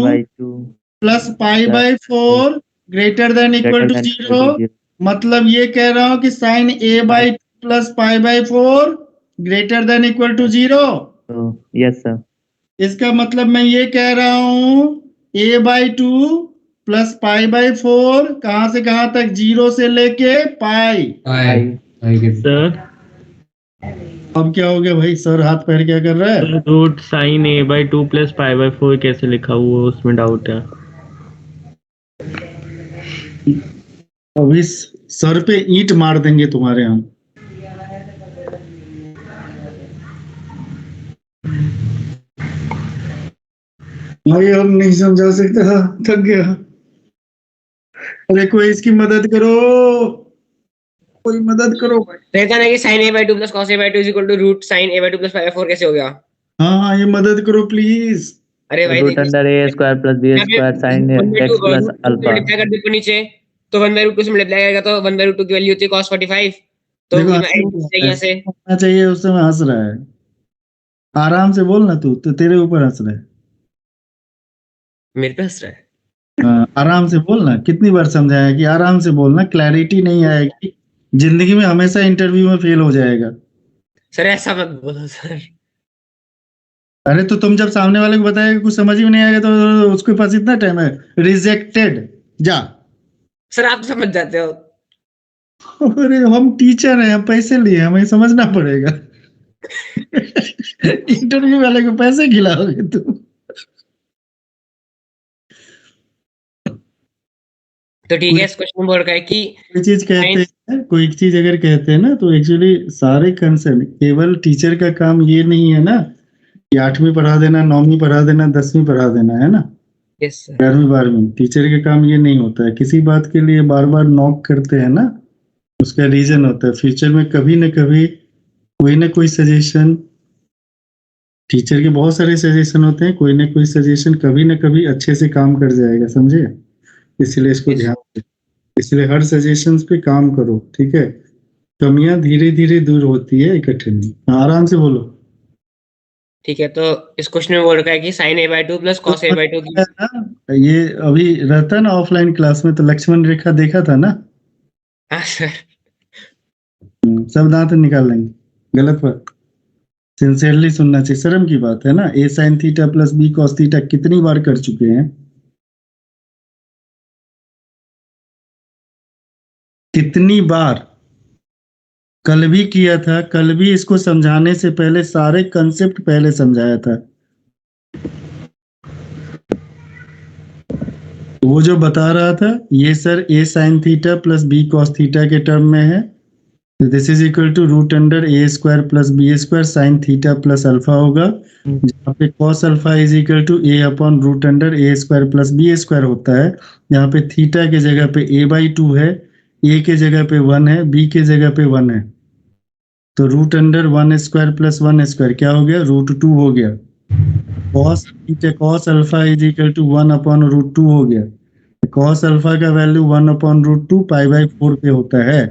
plus pi by 4 greater than equal to 0। मतलब ये कह रहा हूं कि sine A by 2 plus pi by 4 greater than equal to 0। Yes sir, इसका मतलब मैं ये कह रहा हूं a by 2 plus pi by 4 कहां से कहां तक? 0 से लेके पाई। सर अब क्या हो गया भाई? सर हाथ पैर क्या कर रहा है? Root sine A by 2 plus pi by 4 कैसे लिखा हुआ है, उसमें डाउट है। अभी सर पे ईंट मार देंगे तुम्हारे हम। भाई अब नहीं समझा सकता, थक गया। अरे कोई इसकी मदद करो, कोई मदद करो भाई। रहता ना कि sin a/2 plus cos a/2 is equal to root sin a/2 plus pi by 4 कैसे हो गया? हाँ ये मदद करो प्लीज। अरे भाई root under A square plus B यहाँ पे square sine 1/2 x plus alpha. Multiply कर दे ऊपर नीचे, तो 1/2 से मल्टीप्लाई करेगा तो 1/2 की वैल्यू होती है cos 45। तो देखो यहाँ से होना चाहिए, उस समय हंस रहा है। आराम से बोल ना, तू तो तेरे ऊपर हंस रहा है। मेरे पे हंस रहा है। आराम से बोलना, कितनी बार समझाया कि आराम से बोलना, क्लैरिटी नहीं आएगी जिंदगी में, हमेशा इंटरव्यू में फेल हो जाएगा। सर ऐसा मत बोलो सर। अरे तो तुम जब सामने वाले को बताएगा कुछ समझ ही नहीं आएगा तो उसके पास इतना टाइम है, रिजेक्टेड जा। सर आप समझ जाते हो। अरे हम टीचर हैं, हम पैसे लिए, हमें समझना पड़ेगा। इंटरव्यू वाले को पैसे खिलाओगे तुम? तो ठीक है, इस क्वेश्चन में बोल रखा है कि कोई चीज कहते हैं, कोई चीज अगर कहते हैं ना तो एक्चुअली सारे कंसर्न, केवल टीचर का काम ये नहीं है ना कि 8वीं पढ़ा देना, 9वीं पढ़ा देना, 10वीं पढ़ा देना, है ना, यस सर 11वीं 12वीं। टीचर का काम ये नहीं होता है। किसी बात के लिए बार बार नॉक करते हैं ना, उसका रीजन होता है। फ्यूचर में कभी न कभी कोई ना कोई सजेशन, टीचर के बहुत सारे सजेशन होते हैं, कोई ना कोई सजेशन कभी ना कभी अच्छे से काम कर जाएगा, समझे? इसलिए इसको ध्यान दे। इसलिए हर सजेशंस पे काम करो, ठीक है? कमियां धीरे धीरे दूर होती है, इकट्ठे नहीं। आराम से बोलो। ठीक है, तो इस क्वेश्चन में बोल रखा है कि sin a/2 plus cos a/2 की ये अभी रहता ना ऑफलाइन क्लास में, तो लक्ष्मण रेखा देखा था ना? हाँ सर सब दांत निकाल लेंगे। गलत बात, सिंसियरली सुनना चाहिए, शर्म की बात है ना। A sine theta plus B cos theta कितनी बार कर चुके हैं? कितनी बार? कल भी किया था, कल भी इसको समझाने से पहले सारे कंसेप्ट पहले समझाया था। वो जो बता रहा था ये sir A sine theta plus B cos theta के टर्म में है, तो this is equal to root under A square plus B square sine theta plus alpha होगा, जहाँ पे cos alpha is equal to A upon root under A square plus B square होता है। यहाँ पे थीटा के जगह पे a/2 है, ए के जगह पे 1 है, बी के जगह पे 1 है, तो root under 1 square plus 1 square क्या हो गया? रूट 2 हो गया। Cos theta cos alpha is equal to 1 upon root 2 हो गया। कॉस अल्फा का वैल्यू 1 अपॉन रूट 2 पाई/4 पे होता है,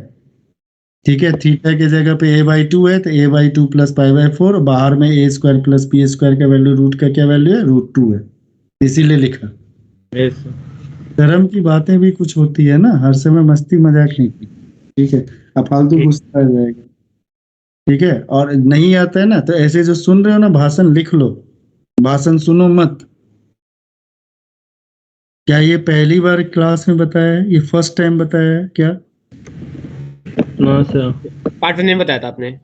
ठीक है? थीटा के जगह पे a/2 है तो a/2 प्लस पाई/4, बाहर में a square plus B square का वैल्यू, रूट का क्या वैल्यू है? रूट 2 है, इसीलिए लिखा। यस धर्म की बातें भी कुछ होती है ना, हर समय मस्ती मजाक नहीं की, ठीक है? अब फालतू गुस्सा आ जाएगा, ठीक है? और नहीं आता है ना तो ऐसे जो सुन रहे हो ना, भाषण लिख लो, भाषण सुनो मत। क्या ये पहली बार क्लास में बताया है? ये फर्स्ट टाइम बताया है क्या? नो सर, पार्ट 1 में बताया था आपने।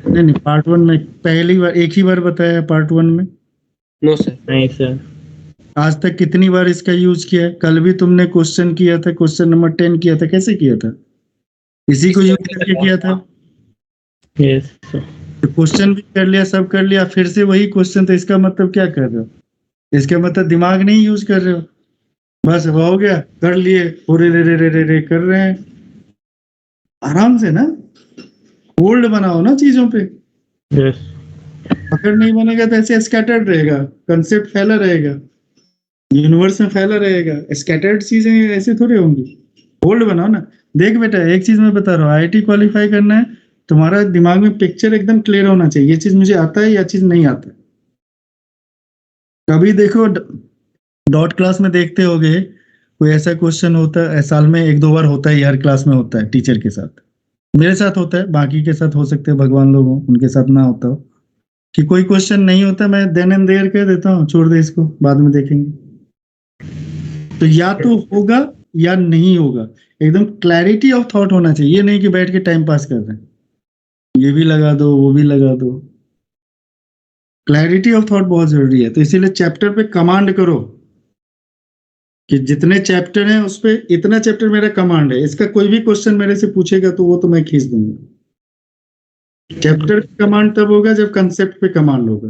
नहीं पार्ट 1 में पहली बार, एक ही बार बताया है पार्ट 1 में। नो सर नहीं सर। आज तक कितनी बार इसका यूज किया है? कल भी तुमने क्वेश्चन किया था, क्वेश्चन नंबर 10 किया था, कैसे किया था? इसी को यूज करके किया था। Yes sir. तो क्वेश्चन भी कर लिया, सब कर लिया, फिर से वही क्वेश्चन, तो इसका मतलब क्या कर रहे हो? इसका मतलब दिमाग नहीं यूज कर रहे हो, बस वो हो गया, कर लिए, पूरे रे कर रहे हैं। आराम से ना, होल्ड बनाओ ना चीजों पे। यस पकड़ नहीं बनेगा तो ऐसे स्कैटर्ड रहेगा, कंसेप्ट फैला रहेगा, यूनिवर्स में फैला रहेगा। स्कैटर्ड चीजें ऐसे थोड़ी होंगी। होल्ड बनाओ ना। देख बेटा, एक चीज मैं बता रहा हूँ, आईआईटी क्वालिफाई करना है, तुम्हारा दिमाग में पिक्चर एकदम क्लियर होना चाहिए, ये चीज मुझे आता है, या चीज नहीं आता है। कभी देखो डॉट क्लास में देखते होगे, कोई ऐसा क्वेश्चन होता है, साल में 1-2 बार होता है, हर क्लास में होता है टीचर के साथ, मेरे साथ होता है, बाकी के साथ हो सकते हैं भगवान लोग हो, उनके साथ ना होता हो, कि कोई क्वेश्चन नहीं होता, मैं देन एंड देयर कह देता हूँ, छोड़ दे इसको, बाद में देखेंगे। तो या तो होगा या नहीं होगा, एकदम क्लैरिटी ऑफ थॉट होना चाहिए। ये नहीं कि बैठ के टाइम पास कर रहे हैं, ये भी लगा दो वो भी लगा दो। क्लैरिटी ऑफ थॉट बहुत जरूरी है। तो इसीलिए चैप्टर पे कमांड करो कि जितने चैप्टर हैं उस पे इतना चैप्टर मेरा कमांड है, इसका कोई भी क्वेश्चन मेरे से पूछेगा तो वो तो मैं खींच दूंगा। चैप्टर पे कमांड तब होगा जब कंसेप्ट पे कमांड होगा।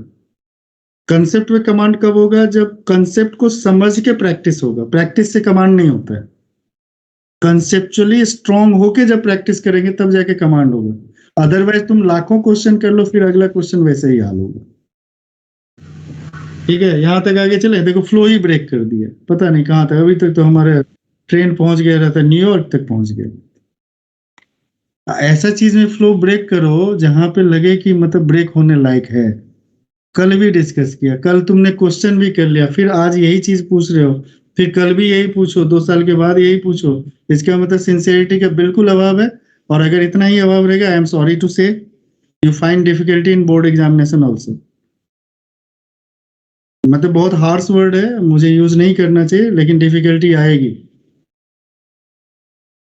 कंसेप्ट में कमांड कब होगा? जब कंसेप्ट को समझ के प्रैक्टिस होगा, प्रैक्टिस से कमांड नहीं होता है। कंसेप्चुअली स्ट्रांग होके जब प्रैक्टिस करेंगे तब जाके कमांड होगा। अदरवाइज तुम लाखों क्वेश्चन कर लो, फिर अगला क्वेश्चन वैसे ही हाल होगा। ठीक है, यहां तक आगे चले। देखो फ्लो ही ब्रेक कर दिया, पता नहीं कहां तक। अभी तक तो हमारे ट्रेन पहुंच गया रहता, न्यूयॉर्क तक पहुंच गया। ऐसा चीज में फ्लो ब्रेक करो जहां पे लगे कि मतलब ब्रेक होने लायक है। कल भी डिस्कस किया, कल तुमने क्वेश्चन भी कर लिया, फिर आज यही चीज पूछ रहे हो, फिर कल भी यही पूछो, 2 साल के बाद यही पूछो। इसका मतलब सिंसियरिटी का बिल्कुल अभाव है। और अगर इतना ही अभाव रहेगा, आई एम सॉरी टू से, you find difficulty in board examination also. मतलब बहुत हार्श वर्ड है, मुझे यूज नहीं करना चाहिए, लेकिन डिफिकल्टी आएगी।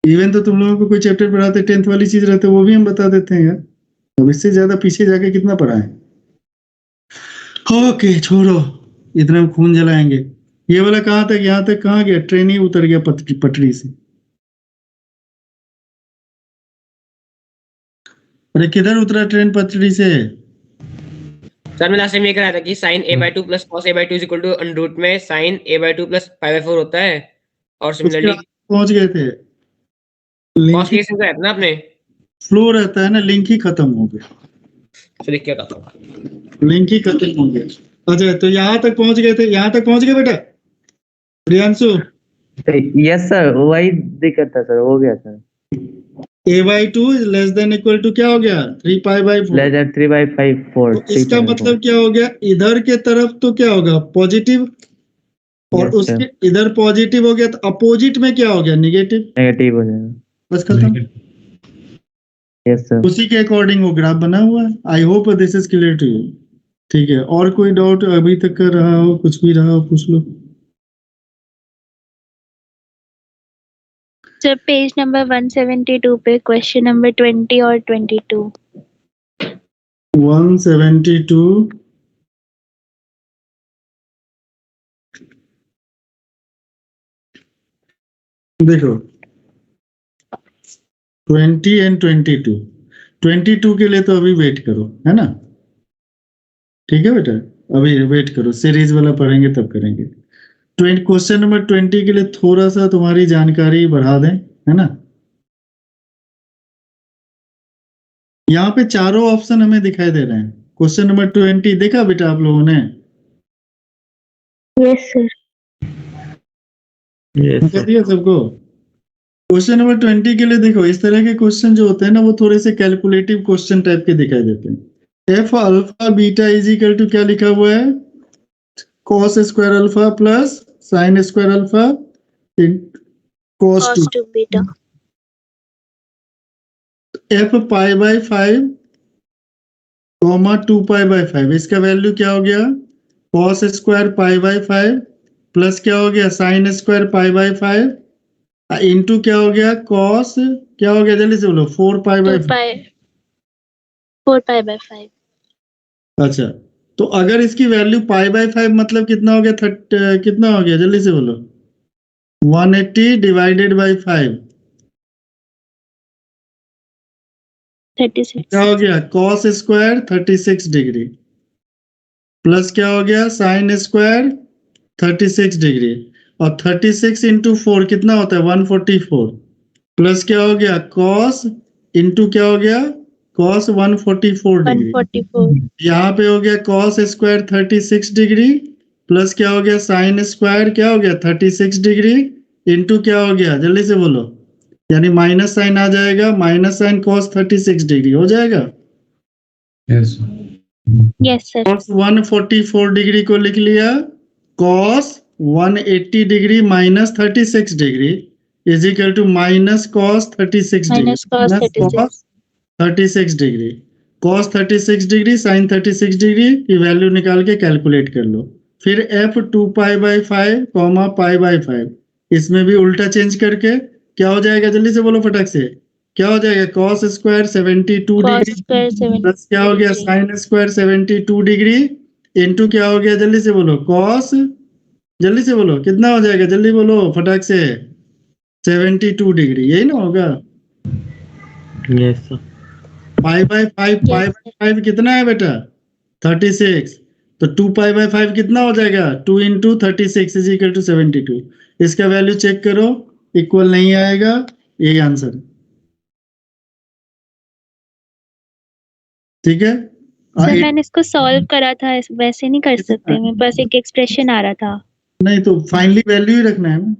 इवन तो तुम लोगों को कोई चैप्टर पढ़ाते 10th वाली चीज रहते, वो भी हम बता देते हैं यार। अब इससे ज्यादा पीछे जाके कितना पढ़ाएं? ओके छोड़ो, इतना में खून जलाएंगे। ये वाला कहां तक, यहां तक कहां गया? ट्रेन ही उतर गया पटरी से। अरे किधर उतरा ट्रेन पटरी से? सर मैं लास्ट टाइम ये कह रहा था कि sin a/2 plus cos a/2 is equal to under root में sin a/2 प्लस π/4 होता है। और सिमिलरली पहुंच गए थे, cos के से ना आपने फ्लो रहता है ना, लिंक ही खत्म हो गया, तो लिख के बताओ। लिंक ही खत्म हो गया। अच्छा तो यहाँ तक पहुंच गए थे, यहाँ तक पहुंच गए बेटा प्रियांशु? यस सर, वही दिक्कत था सर, हो गया sir. a/2 is less than equal to क्या हो गया? 3π/4। Less than 3/4। तो इसका मतलब क्या हो गया? इधर के तरफ तो क्या होगा? पॉजिटिव, और Yes, उसके इधर पॉजिटिव हो गया, तो अपोजिट में क्या हो गया? नेगेटिव। नेगेटिव हो जाएगा। बस खत्म। Yes sir. उसी के अकॉर्डिंग वो ग्राफ बना हुआ है। I hope this is clear to you. ठीक है, और कोई डाउट अभी तक कर रहा हो, कुछ भी रहा हो, पूछ लो। सर पेज नंबर 172 पे क्वेश्चन नंबर 20 और 22। 172 देखो, 20 एंड 22। 22 के लिए तो अभी वेट करो, है ना? ठीक है बेटा, अभी वेट करो, सीरीज वाला पढ़ेंगे तब करेंगे। क्वेश्चन नंबर 20 के लिए थोड़ा सा तुम्हारी जानकारी बढ़ा दें, है ना? यहाँ पे चारों ऑप्शन हमें दिखाई दे रहे हैं। क्वेश्चन नंबर 20 देखा बेटा आप लोगों ने? Yes sir. दिखा दिया सबको? क्वेश्चन नंबर 20 के लिए देखो, इस तरह के क्वेश्चन जो होते हैं ना, वो थोड़े से कैलकुलेटिव क्वेश्चन टाइप के दिखाई देते हैं। F alpha beta is equal to क्या लिखा हुआ है? cos square alpha plus sin square alpha cos 2 बीटा। f π/5 कॉमा 2π/5, इसका वैल्यू क्या हो गया? cos स्क्वायर π/5 प्लस क्या हो गया? sin स्क्वायर π/5 इंटू क्या हो गया? cos क्या हो गया? जल्दी से बोलो। 4π/5। 4π/5। अच्छा, तो अगर इसकी वैल्यू π/5 मतलब कितना हो गया? कितना हो गया? जल्दी से बोलो। 180 डिवाइडेड बाई 5 36। क्या हो गया? cos स्क्वायर 36 डिग्री प्लस क्या हो गया? sin स्क्वायर 36 डिग्री, और 36 इंटू 4 कितना होता है? 144 प्लस क्या हो गया? cos इंटू क्या हो गया? cos 144 degree. 144। यहाँ पे हो गया cos स्क्वायर 36 डिग्री प्लस क्या हो गया? sin स्क्वायर क्या हो गया? 36 डिग्री इंटू क्या हो गया? जल्दी से बोलो। यानी माइनस साइन आ जाएगा, माइनस साइन cos 36 डिग्री हो जाएगा। Yes yes sir. cos 144 degree को लिख लिया, cos 180 degree minus 36 degree is equal to minus cos 36 degree minus cos 36। 36 degree, cos 36 degree sin 36 degree की वैल्यू निकाल के कैलकुलेट कर लो। फिर f 2π/5 कॉमा π/5, इसमें भी उल्टा चेंज करके क्या हो जाएगा? जल्दी से बोलो फटाक से। क्या हो जाएगा? cos स्क्वायर 72 डिग्री प्लस क्या हो गया? sin स्क्वायर 72 डिग्री इंटू क्या हो गया? जल्दी से बोलो। cos, जल्दी से बोलो कितना हो जाएगा? जल्दी बोलो फटाक से। 72 डिग्री, यही ना होगा? Yes sir. π/5 कितना है बेटा? 36 तो 2π/5 कितना हो जाएगा? 2 × 36 इज इक्वल टू 72। इसका वैल्यू चेक करो, इक्वल नहीं आएगा, यही आंसर। ठीक है। सर मैंने इसको सॉल्व करा था, वैसे नहीं कर सकते, मेरे पास एक एक्सप्रेशन आ रहा था। नहीं तो फाइनली वैल्यू ही रखना है ना।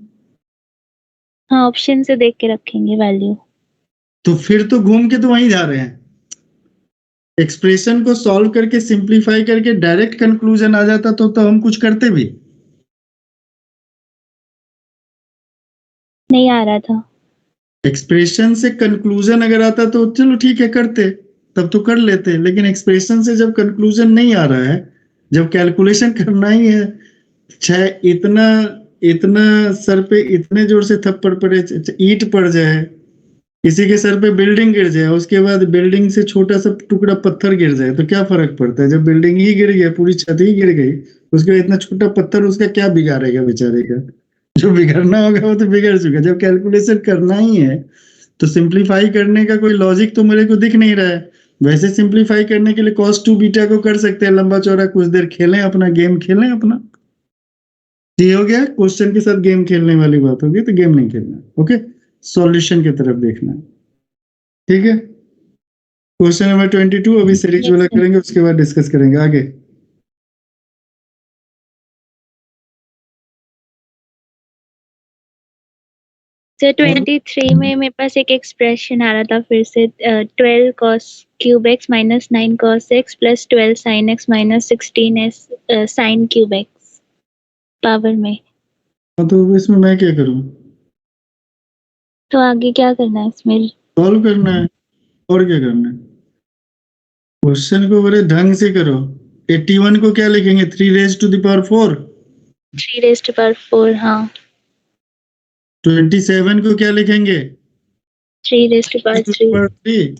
हाँ, ऑप्शन से देख के रखेंगे वैल्यू। तो फिर तो घूम के तो वहीं जा रहे हैं। एक्सप्रेशन को सॉल्व करके सिंप्लीफाई करके डायरेक्ट कंक्लूजन आ जाता तो हम कुछ करते भी। नहीं आ रहा था। एक्सप्रेशन से कंक्लूजन अगर आता तो चलो ठीक है करते, तब तो कर लेते, लेकिन एक्सप्रेशन से जब कंक्लूजन नहीं आ रहा है, जब कैलकुलेशन करना ही है, चाहे इतना इतना सर पे इतने जोर से थप्पड़ पड़े, ईंट पड़ जाए, किसी के सर पे बिल्डिंग गिर जाए, उसके बाद बिल्डिंग से छोटा सा टुकड़ा पत्थर गिर जाए, तो क्या फर्क पड़ता है? जब बिल्डिंग ही गिर गया, पूरी छत ही गिर गई, उसके बाद इतना छोटा पत्थर उसका क्या बिगाड़ेगा बेचारे का? जो बिगड़ना होगा वो तो बिगड़ चुका। जब कैलकुलेशन करना ही है तो सिंप्लीफाई करने का कोई लॉजिक तो मेरे को दिख नहीं रहा है। वैसे सिंप्लीफाई करने के लिए cos 2 बीटा को कर सकते हैं, लंबा चौड़ा कुछ देर खेलें, अपना गेम खेलें अपना। ये हो गया, क्वेश्चन के साथ गेम खेलने वाली बात होगी, तो गेम नहीं खेलना। ओके, सॉल्यूशन की तरफ देखना है। ठीक है, क्वेश्चन नंबर 22 अभी सीरीज Yes, वाला sir. करेंगे, उसके बाद डिस्कस करेंगे आगे। सर 23 में मेरे पास एक एक्सप्रेशन आ रहा था फिर से, 12 cos cube x minus 9 cos x plus 12 sin x minus 16 sin cube x power में। तो इसमें मैं क्या करूं? तो आगे क्या करना है इसमें? सॉल्व करना है, और क्या करना है? क्वेश्चन को बड़े ढंग से करो। 81 को क्या लिखेंगे? 3 raised to the power 4। 3 raised to power 4, हाँ 27 को क्या लिखेंगे? 3 raised to power 3। 3।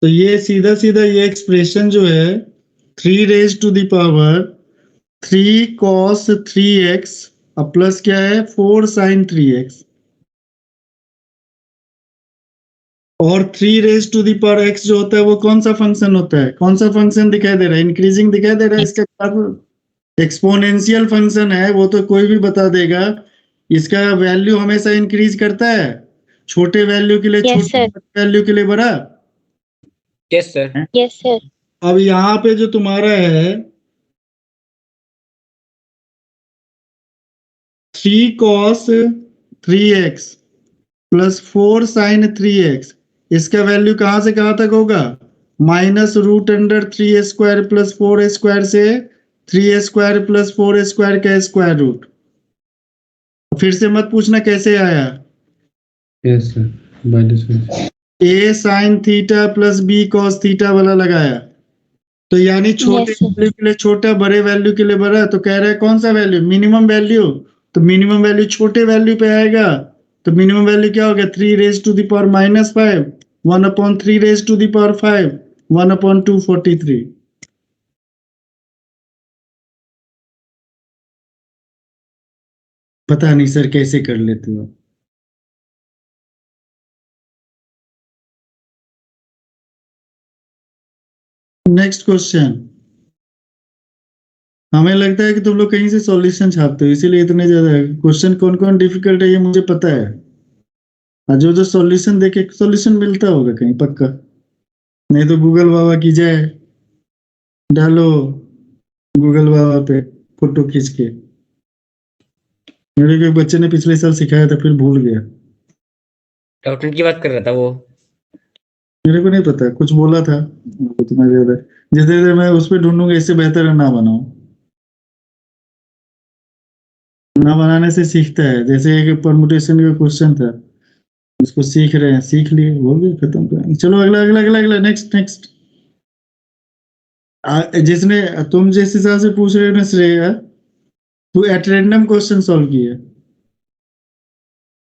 तो ये सीधा सीधा ये एक्सप्रेशन जो है 3 raised to the power 3 cos 3x अब प्लस क्या है 4 sin 3x, और 3 raised to the power x जो होता है वो कौन सा फंक्शन होता है? कौन सा फंक्शन दिखाई दे रहा है? इंक्रीजिंग दिखाई दे रहा है। इसके बाद एक्सपोनेंशियल फंक्शन है, वो तो कोई भी बता देगा। इसका वैल्यू हमेशा इंक्रीज करता है, छोटे वैल्यू के लिए Yes, छोटे, sir. वैल्यू के लिए बड़ा। Yes sir. Yes sir. अब यहाँ पे जो तुम्हारा है 3 cos 3x plus 4 sin 3x, इसका वैल्यू कहां से कहां तक होगा? -√3² प्लस 4² से 3² प्लस 4² का स्क्वायर रूट। फिर से मत पूछना कैसे आया। Yes sir, minus a sin theta plus b cos theta वाला लगाया, तो यानी छोटे Yes, sir. वैल्यू के लिए छोटा, बड़े वैल्यू के लिए बड़ा। तो कह रहा है कौन सा वैल्यू? Minimum value. तो मिनिमम वैल्यू छोटे वैल्यू पे आएगा, तो मिनिमम वैल्यू क्या हो गया? 3 raised to the power -5, 1/3 raised to the power 5, 1/243। पता नहीं सर कैसे कर लेते हो। Next question. हमें लगता है कि तुम लोग कहीं से सॉल्यूशन छापते हो, इसीलिए इतने ज्यादा क्वेश्चन कौन कौन डिफिकल्ट है ये मुझे पता है। और जो जो सॉल्यूशन देखे सॉल्यूशन मिलता होगा कहीं पक्का, नहीं तो गूगल बाबा की जय, डालो गूगल बाबा पे फोटो खींच के। मेरे को एक बच्चे ने पिछले साल सिखाया था, फिर भूल गया। डॉक्टर की बात कर रहा था वो। मेरे को नहीं पता, कुछ बोला था तुम्हें ज्यादा। जितने देर मैं उस पर ढूंढूंगा, इससे बेहतर है ना बनाओ। ना बनाने से सीखता है। जैसे एक परमुटेशन का क्वेश्चन था, उसको सीख रहे हैं, सीख लिए, हो गया, खत्म करेंगे। चलो अगला अगला अगला अगला नेक्स्ट नेक्स्ट। जिसने तुम जिस हिसाब से पूछ रहे हो ना श्रेया, तू एट रैंडम क्वेश्चन सॉल्व किया।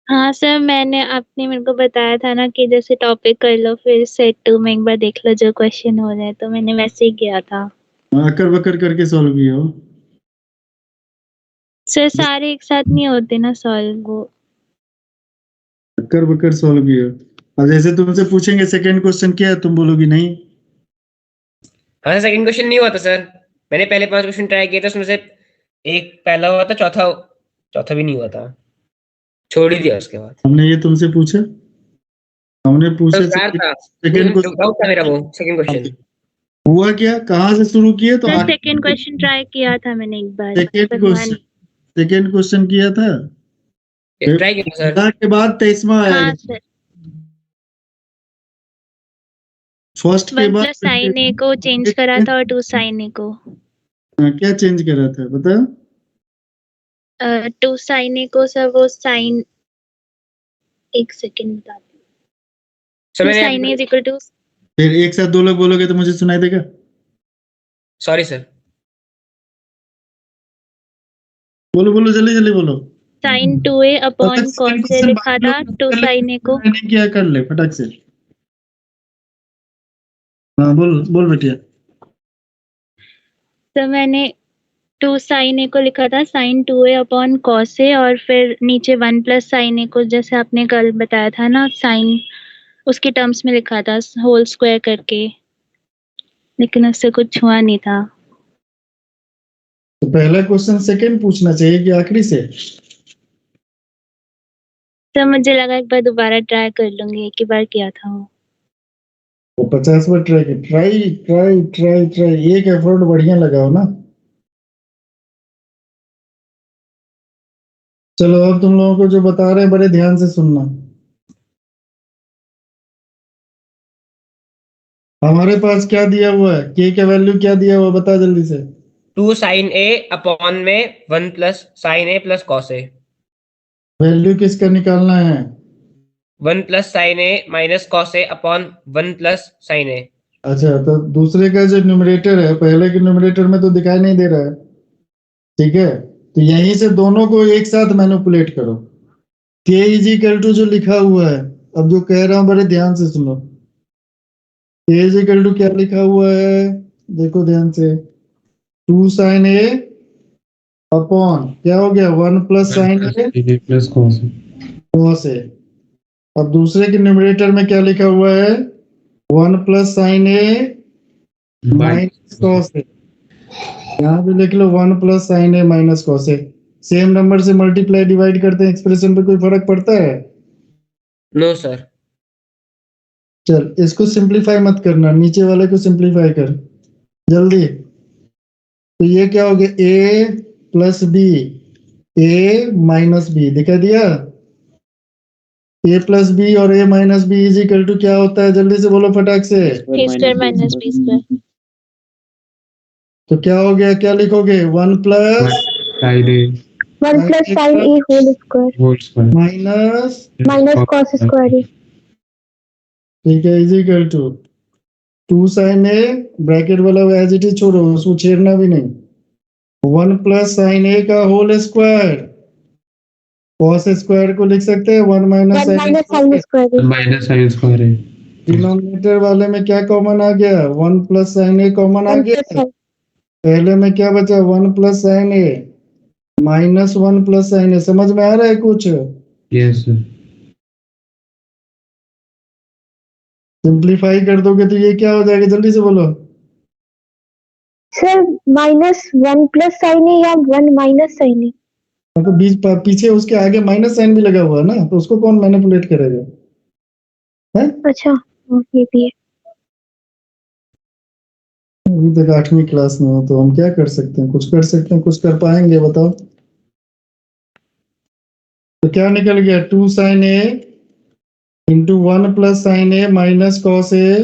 हाँ सर, मैंने आपने मेरे को बताया था ना कि जैसे टॉपिक कर लो फिर सेट 2 में एक बार देख लो जो क्वेश्चन हो रहे, तो मैंने वैसे ही किया था। अकर बकर करके सॉल्व किया हो। सर सारे एक साथ नहीं होते ना सॉल्व वो। अकर बकर सॉल्व किया। अब जैसे तुमसे पूछेंगे सेकंड क्वेश्चन क्या है, तुम बोलोगी नहीं। हाँ सेकंड क्वेश्चन नहीं हुआ था सर, मैंने पहले 5 क्वेश्चन ट्राई किए थे, उसमें से एक पहला हुआ था, चौथा भी नहीं हुआ था, छोड़ ही दिया उसके बाद। हमने ये तुमसे पूछा, हमने तो पूछे यार था, सेकंड डाउट था मेरा वो सेकंड क्वेश्चन। क्वेश्चन हुआ क्या, कहाँ से शुरू किए तो सर सेकंड क्वेश्चन ट्राई किया था मैंने एक बार, सेकंड क्वेश्चन किया था, ट्राई किया सर। 15 के बाद 23वां हाँ आएगा, सर, फर्स्ट के 1 बाद प्लस साइन ए को चेंज करा था और 2 साइन ए को। क्या चेंज करा था बता। 2 साइन ए को सर वो साइन, एक सेकंड बताती हूँ। सर 2 मैंने sine a is equal to, फिर एक साथ 2 लोग बोलोगे तो मुझे सुनाई देगा। सॉरी सर, बोलो बोलो जल्दी जल्दी बोलो। Sign 2a upon cos A लिखा था, 2 साइन ए को। मैंने क्या कर ले फटाक से। हाँ बोल बोल बेटिया। तो मैंने 2 साइन ए को लिखा था sign 2a upon cos A, और फिर नीचे 1 प्लस साइन ए को जैसे आपने कल बताया था ना, साइन उसकी टर्म्स में लिखा था होल स्क्वायर करके, लेकिन उससे कुछ हुआ नहीं था। तो पहला क्वेश्चन सेकंड पूछना चाहिए कि आखिरी से। तो मुझे लगा एक बार दोबारा ट्राई कर लूंगी, एक ही बार किया था वो। वो 50 बार ट्राई कर, ट्राई ट्राई ट्राई ट्राई, एक एफर्ट बढ़िया लगाओ ना। चलो अब तुम लोगों को जो बता रहे हैं बड़े ध्यान से सुनना। हमारे पास क्या दिया हुआ है, के का वैल्यू क्या दिया हुआ है बता जल्दी से। 2 साइन ए अपॉन में 1 plus sine A plus cos A. Value किसका निकालना है। 1 plus sine A minus cos a upon 1 plus sine ए। अच्छा तो दूसरे का जो न्यूमरेटर है, पहले के न्यूमरेटर में तो दिखाई नहीं दे रहा है, ठीक है, तो यहीं से दोनों को एक साथ मैनिपुलेट करो। के इज इक्वल टू जो लिखा हुआ है, अब जो कह रहा हूं बड़े ध्यान से सुनो। के इज इक्वल टू क्या लिखा हुआ है, देखो ध्यान से, 2 साइन ए अपॉन क्या हो गया 1 plus sine A plus cos cos ए। अब दूसरे के न्यूमरेटर में क्या लिखा हुआ है, 1 plus sine A minus cos a. यहाँ पे लिख लो 1 plus sine A minus cos a. Same number से मल्टीप्लाई डिवाइड करते हैं एक्सप्रेशन पे कोई फर्क पड़ता है। No sir. चल इसको सिंपलीफाई मत करना, नीचे वाले को सिंपलीफाई कर जल्दी। तो ये क्या हो गया, A plus B, A minus B दिखा दिया। ए प्लस बी और A minus B is equal to क्या होता है, जल्दी से बोलो फटाक से। a square minus b square. तो क्या हो गया, क्या लिखोगे 1 plus sine A 1 plus sine A whole square whole square minus cos square A. ठीक है, is equal to 2 sine A, bracket वाला एज इट इज छोड़ो, उसको छेड़ना भी नहीं, 1 प्लस साइन ए का होल स्क्वायर। कॉस स्क्वायर को लिख सकते हैं 1 माइनस साइन स्क्वायर ए। माइनस साइन स्क्वायर है। डिनोमिनेटर वाले में क्या कॉमन आ गया, 1 प्लस साइन ए कॉमन आ गया। पहले में क्या बचा 1 प्लस साइन ए माइनस 1 प्लस साइन ए। समझ में आ रहा है कुछ। Yes sir. सिंप्लीफाई कर दोगे तो ये क्या हो जाएगा, जल्दी से बोलो। सर -1 प्लस साइन ए या 1 माइनस साइन ए। तो बीच पीछे उसके आगे माइनस साइन भी लगा हुआ है ना, तो उसको कौन मैनिपुलेट करेगा है? अच्छा ये भी है। अभी तक 8वीं क्लास में हो तो हम क्या कर सकते हैं, कुछ कर सकते हैं, कुछ कर पाएंगे बताओ। तो क्या निकल गया 2 sine a into 1 plus sine A minus cos a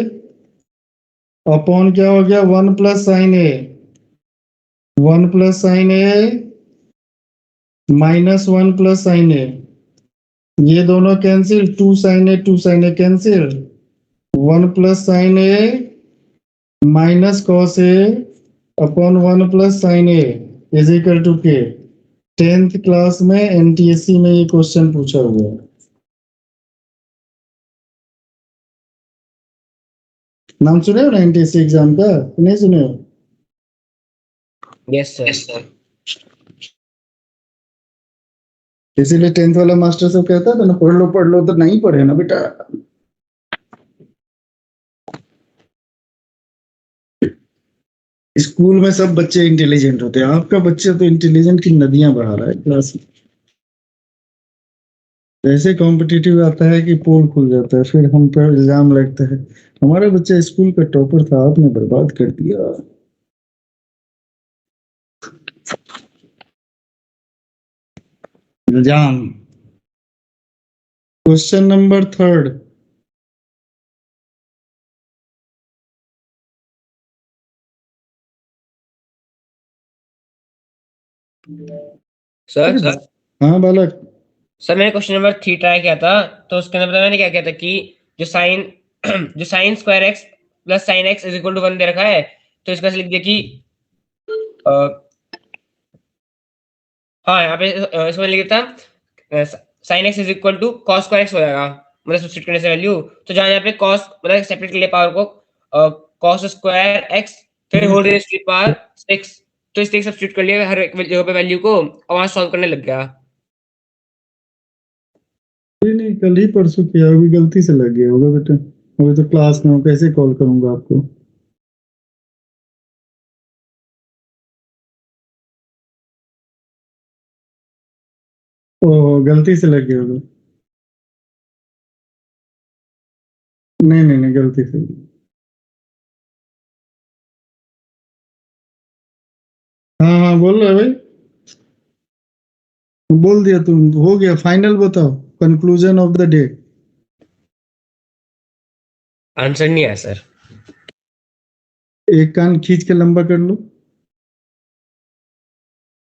upon क्या हो गया 1 plus sine A, 1 plus sine A minus 1 plus sine a. ये दोनों cancel, 2 sine a cancel, 1 plus sine A minus cos a upon 1 plus sine a is equal to के। 10th class में NTSC में ये question पूछा हुआ है। नाम सुने हो ना एनटीएससी एग्जाम का, नहीं सुने हो? Yes sir. इसीलिए 10th वाला मास्टर सब कहता था ना पढ़ लो, तो नहीं पढ़े ना बेटा। स्कूल में सब बच्चे इंटेलिजेंट होते हैं, आपका बच्चा तो इंटेलिजेंट की नदियां बहा रहा है क्लास में। ऐसे कॉम्पिटिटिव आता है कि पोल खुल जाता है, फिर हम पर इल्जाम लगता है हमारा बच्चा स्कूल का टॉपर था, आपने बर्बाद कर दिया। इल्जाम। Question number 3। सर हाँ बालक। सर मैंने क्वेश्चन नंबर 3 ट्राई किया था, तो उसके अंदर पता मैंने क्या किया था कि जो साइन जो sine square x plus sine x is equal to 1 दे रखा है, तो इसका लिख दिया कि अ, हाँ यहाँ पे इसमें लिख दिया था sine x is equal to cos square x हो जाएगा, मतलब सब्स्टिट्यूट करने से वैल्यू। तो जहाँ यहाँ पे कॉस मतलब सेपरेट कर लिया पावर को, कॉस स्क्वायर एक्स फिर whole raise to the power 6, तो इस तरीके से सब्स्टिट्यूट कर लिया हर एक जगह पे वैल्यू को, और वहां सॉल्व करने लग गया। नहीं, कल ही परसों किया, अभी गलती से लग गया होगा बेटा, अभी तो क्लास में हूँ, कैसे कॉल करूंगा आपको। ओह, गलती से लग गया होगा। नहीं नहीं नहीं, गलती से। हाँ हाँ, बोल रहे भाई, बोल दिया तुम, हो गया फाइनल, बताओ conclusion of the day. Answer नहीं आया सर। एक कान खींच के लंबा कर लो।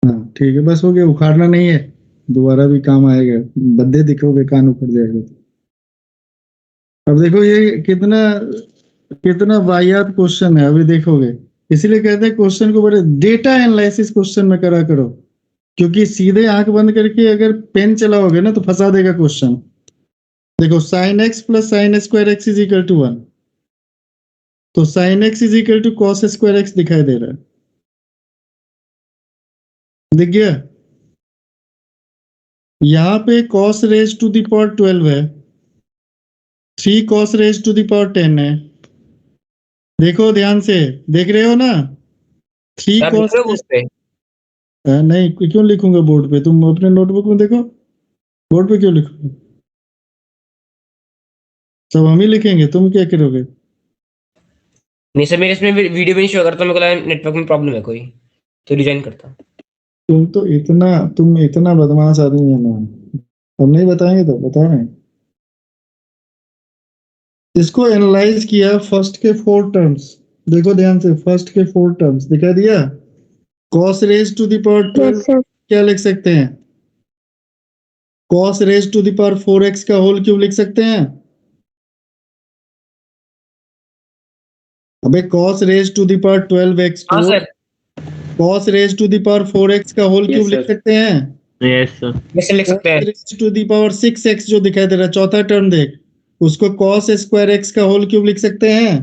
हाँ ठीक है, बस हो गया, उखाड़ना नहीं है, दोबारा भी काम आएगा, बद्दे दिखोगे कान उखड़ जाएगा। अब देखो ये कितना कितना वाहियात क्वेश्चन है, अभी देखोगे। इसीलिए कहते हैं क्वेश्चन को बड़े डेटा एनालिसिस क्वेश्चन में करा करो, क्योंकि सीधे आंख बंद करके अगर पेन चलाओगे ना तो फंसा देगा क्वेश्चन। देखो sine x plus sine square x is equal to 1, तो sine x is equal to cos square x दिखाई दे रहा है, दिख गया। यहाँ पे cos raise to the power 12 है, 3 cos raise to the power 10 है। देखो ध्यान से, देख रहे हो ना, 3 आप लिख कॉस। रहे हो उस पे? नहीं, क्यों लिखूंगा बोर्ड पे, तुम अपने नोटबुक में देखो, बोर्ड पे क्यों लिखोगे, सब हम ही लिखेंगे, तुम क्या करोगे। नहीं सर, मेरे इसमें वीडियो भी नहीं शो करता, मेरे को लगा नेटवर्क में प्रॉब्लम है कोई, तो रिजाइन करता। तुम इतना बदमाश आदमी है ना, हम नहीं बताएंगे तो बता रहे हैं। इसको एनालाइज किया, फर्स्ट के 4 टर्म्स, देखो ध्यान से, फर्स्ट के 4 टर्म्स दिखा दिया। Cos raise to the power 12 Yes, sir. क्या लिख सकते हैं, cos raise to the power 4x का होल क्यूब लिख सकते हैं। अबे cos raise to the power 12x हाँ को sir. Cos raise to the power 4x का होल क्यूब लिख सकते हैं। Yes sir. कैसे लिख सकते हैं? Cos raise to the power 6x जो दिखाई दे रहा है, चौथा टर्म देख, उसको कॉस स्क्वायर x का होल क्यूब लिख सकते हैं।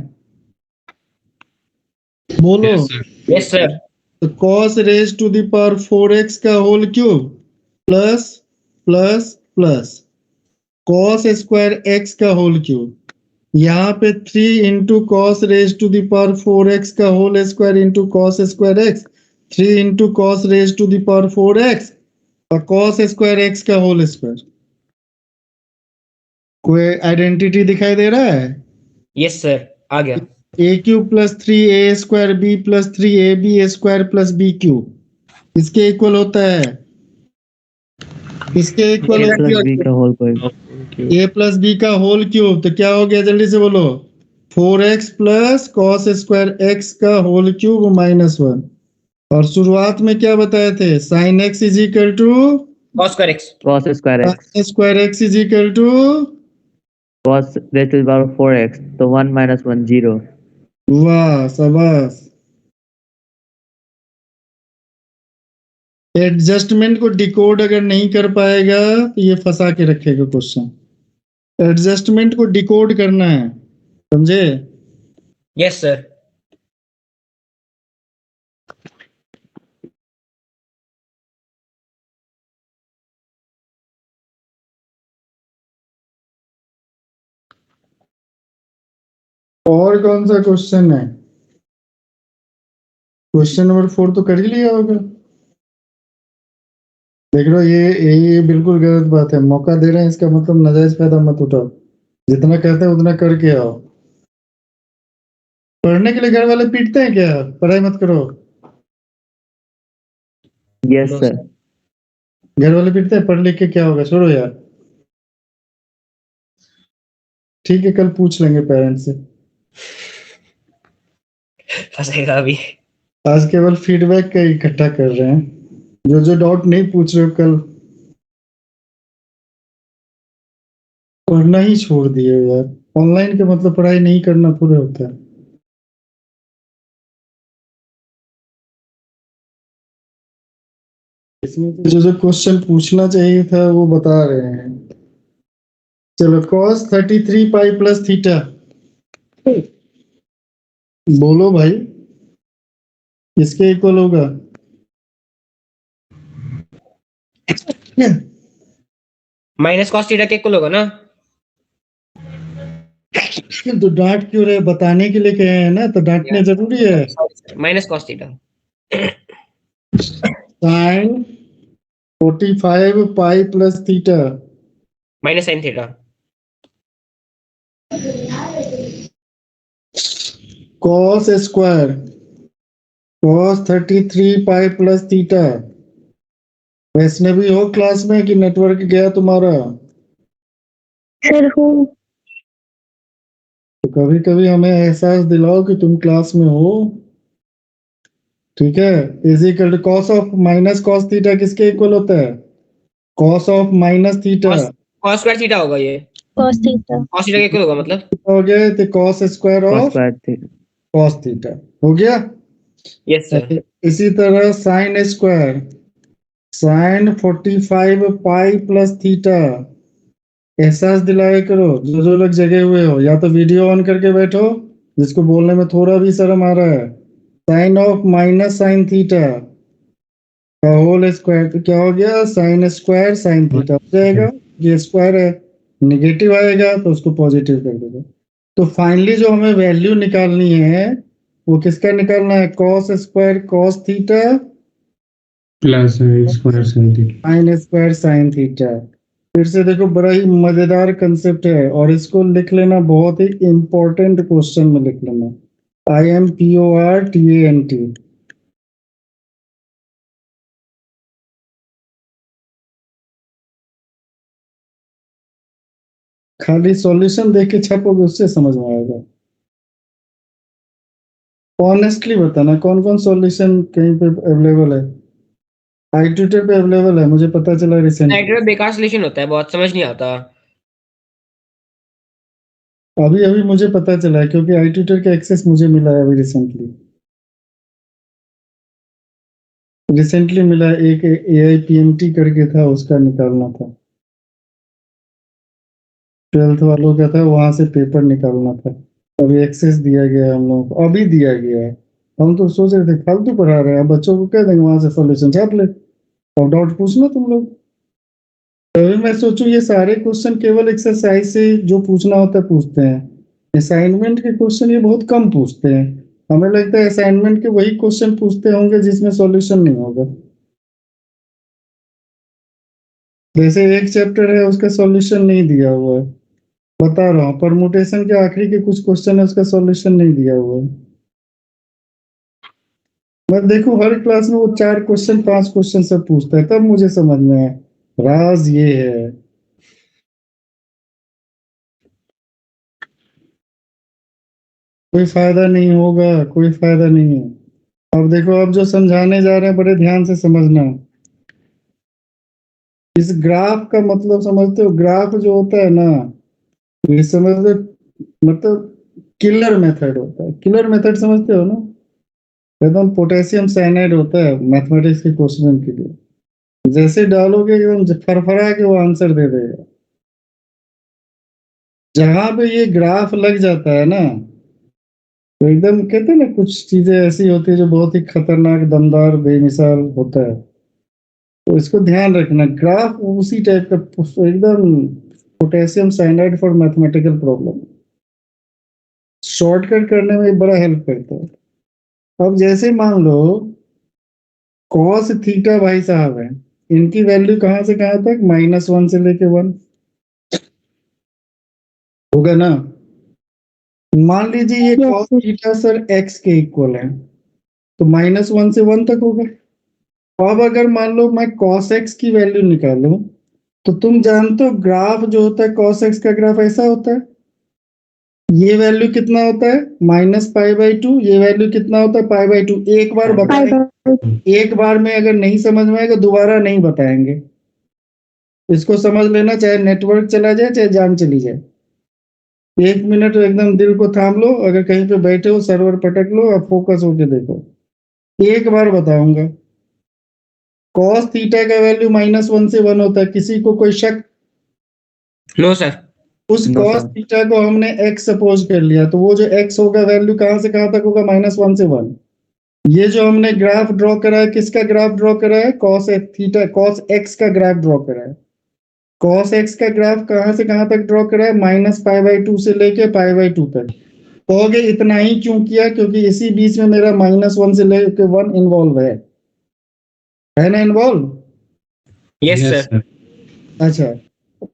बोलो। Yes sir. तो cos raise to the power 4x का whole cube plus plus plus cos square x का होल क्यूब, यहाँ पे 3 into cos raise to the power 4x का whole square into cos square x, 3 into cos raise to the power 4x और cos square x का whole square. कोई identity दिखाई दे रहा है। यस सर, आ गया। A cube plus 3 a square B plus 3ab square plus B cube इसके इक्वल होता है, इसके इक्वल ए Yes, प्लस होता बी का होल क्यूब। है a प्लस बी का होल क्यूब, तो क्या हो गया जल्दी से बोलो, 4x plus cos square x का होल क्यूब माइनस 1। और शुरुआत में क्या बताए थे, sine x is equal to cos square x. Cos square x, sine square x is equal to, cos raise to the power 4x, तो 1 minus 1 0। वाह शाबाश। एडजस्टमेंट को डिकोड अगर नहीं कर पाएगा तो ये फंसा के रखेगा क्वेश्चन, एडजस्टमेंट को डिकोड करना है, समझे। Yes sir. और कौन सा क्वेश्चन है, क्वेश्चन नंबर 4 तो कर ही लिया होगा। देख लो ये बिल्कुल गलत बात है। मौका दे रहे हैं इसका मतलब नाजायज फायदा मत उठाओ। जितना कहते हैं उतना करके आओ। पढ़ने के लिए घर वाले पीटते हैं क्या? पढ़ाई मत करो। Yes No, sir. घर वाले पीटते हैं, पढ़ लिख के क्या होगा? छोड़ो यार। ठीक है, कल पूछ लेंगे पेरेंट्स से। फंसेगा अभी। आज केवल फीडबैक का इकट्ठा कर रहे हैं। जो डाउट नहीं पूछ रहे हो कल पढ़ना ही छोड़ दिए यार। ऑनलाइन के मतलब पढ़ाई नहीं करना पूरा होता है। इसमें तो जो क्वेश्चन पूछना चाहिए था वो बता रहे हैं। चलो cos 33 पाई प्लस थीटा। बोलो भाई, किसके इक्वल होगा? माइनस कॉस थीटा के इक्वल होगा ना? तो डांट क्यों रहे? बताने के लिए कहे हैं ना, तो डांटने जरूरी है। Minus cos theta sine 45 pi plus theta minus sine theta cos square cos 33 पाई प्लस थीटा। वैष्णवी हो क्लास में कि नेटवर्क गया तुम्हारा? सर हूँ। तो कभी कभी हमें एहसास दिलाओ कि तुम क्लास में हो। ठीक है। Is equal to cos of minus cos theta किसके इक्वल होता है? Cos of minus theta cos square theta होगा ये। cos theta. कॉस थीटा के इक्वल होगा मतलब। हो गया तो cos square cos of square थी। कॉस थीटा हो गया। Yes sir. इसी तरह sine square sine 45 pi plus theta. एहसास दिलाया करो जो लोग जगे हुए हो, या तो वीडियो ऑन करके बैठो जिसको बोलने में थोड़ा भी शर्म आ रहा है। Sine of minus sine theta का होल स्क्वायर तो क्या हो गया? साइन स्क्वायर साइन थीटा हो जाएगा। ये स्क्वायर है, निगेटिव आएगा तो उसको पॉजिटिव कर देगा। तो फाइनली जो हमें वैल्यू निकालनी है वो किसका निकालना है? Cos square cos theta plus square sine theta. Sign square sine theta. फिर से देखो, बड़ा ही मजेदार कंसेप्ट है और इसको लिख लेना, बहुत ही इंपॉर्टेंट क्वेश्चन में लिख लेना। IMPORTANT। खाली सॉल्यूशन देख के छापोगे उससे समझ में आएगा। ऑनेस्टली बताना कौन कौन सॉल्यूशन कहीं पे अवेलेबल है? आई ट्यूटर पे अवेलेबल है, मुझे पता चला रिसेंटली। नेट में बेकार सोल्यूशन होता है, बहुत समझ नहीं आता। अभी अभी मुझे पता चला है क्योंकि आई ट्यूटर का एक्सेस मुझे मिला है अभी रिसेंटली मिला है। एक AIPMT करके था, उसका निकालना था। 12th वालों का था, वहां से पेपर निकालना था। अभी एक्सेस दिया गया है हम लोगों को, अभी दिया गया है। हम तो सोच रहे थे फालतू पढ़ा रहे हैं, बच्चों को कह देंगे वहां से सॉल्यूशन छाप ले और डाउट पूछना तुम लोग। अभी मैं सोचूं ये सारे क्वेश्चन केवल एक्सरसाइज से जो पूछना होता है पूछते हैं। असाइनमेंट के क्वेश्चन ये बहुत कम पूछते हैं। हमें लगता है असाइनमेंट के वही क्वेश्चन पूछते होंगे जिसमें सॉल्यूशन नहीं होगा। जैसे एक चैप्टर है उसका सॉल्यूशन नहीं दिया हुआ है, बता रहा हूँ। परमुटेशन के आखिरी के कुछ क्वेश्चन है उसका सॉल्यूशन नहीं दिया हुआ है। मैं देखूं हर क्लास में वो 4 क्वेश्चन 5 क्वेश्चन सब पूछता है, तब मुझे समझ में आया राज ये है। कोई फायदा नहीं होगा, कोई फायदा नहीं है। अब देखो, अब जो समझाने जा रहे हैं बड़े ध्यान से समझना। इस ग्राफ का मतलब समझते हो? ग्राफ जो होता है ना, ये समझ लो मतलब किलर मेथड होता है। किलर मेथड समझते हो ना? एकदम पोटेशियम साइनाइड होता है मैथमेटिक्स के क्वेश्चन के लिए। जैसे डालोगे एकदम फरफरा के वो आंसर दे देगा। जहां पे ये ग्राफ लग जाता है ना, तो एकदम कहते हैं ना कुछ चीजें ऐसी होती है जो बहुत ही खतरनाक दमदार बेमिसाल होता है। तो इसको ध्यान रखना, ग्राफ उसी टाइप का एकदम potassium cyanide for mathematical problem shortcut करने में बड़ा हेल्प करता है। अब जैसे मान लो कॉस थीटा भाई साहब है, इनकी वैल्यू कहाँ से कहाँ तक, -1 से लेके 1 होगा ना। मान लीजिए ये Yes, cos sir. Theta sir x के इक्वल है, तो -1 से 1 तक होगा। अब अगर मान लो मैं cos x की वैल्यू निकालूं, तो तुम जानते हो ग्राफ जो होता है cos x का ग्राफ ऐसा होता है, ये वैल्यू कितना होता है -π/2, ये वैल्यू कितना होता है π/2। एक बार Pi बताएंगे, by एक बार में अगर नहीं समझ में आएगा दोबारा नहीं बताएंगे, इसको समझ लेना, चाहे नेटवर्क चला जाए चाहे जान चली जाए। 1 मिनट एकदम दिल को थाम लो, अगर कहीं पे बैठे हो सर्वर पटक लो और फोकस होके देखो, एक बार बताऊंगा। cos थीटा का वैल्यू -1 से 1 होता है, किसी को कोई शक? No sir. उस No, cos sir. थीटा को हमने x सपोज कर लिया, तो वो जो x होगा वैल्यू कहां से कहां तक होगा, -1 से 1। ये जो हमने ग्राफ ड्रॉ करा है, किसका ग्राफ ड्रॉ करा है, cos थीटा cos x का ग्राफ ड्रॉ करा है। cos x का ग्राफ कहां से कहां तक ड्रॉ करा है, -π/2 से लेके π/2 तक। कहोगे इतना ही क्यों किया, क्योंकि इसी बीच में मेरा -1 से लेके 1 इन्वॉल्व है ना, इन्वॉल्व। Yes sir. अच्छा,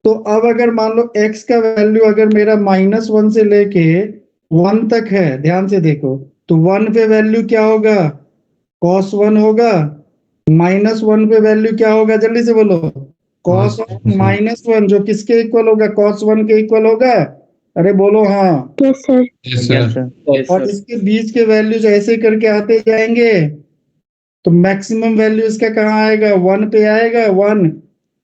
तो अब अगर मान लो x का वैल्यू अगर मेरा -1 से लेके 1 तक है, ध्यान से देखो, तो 1 पे वैल्यू क्या होगा, cos 1 होगा, -1 पे वैल्यू क्या होगा, जल्दी से बोलो, cos -1, जो किसके इक्वल होगा, cos 1 के इक्वल होगा। अरे बोलो हाँ। yes, sir. Yes, sir. और इसके बीच के वैल्यूज ऐसे करके आते जाएंगे, तो मैक्सिमम वैल्यू इसका कहाँ आएगा, 1 पे आएगा, 1।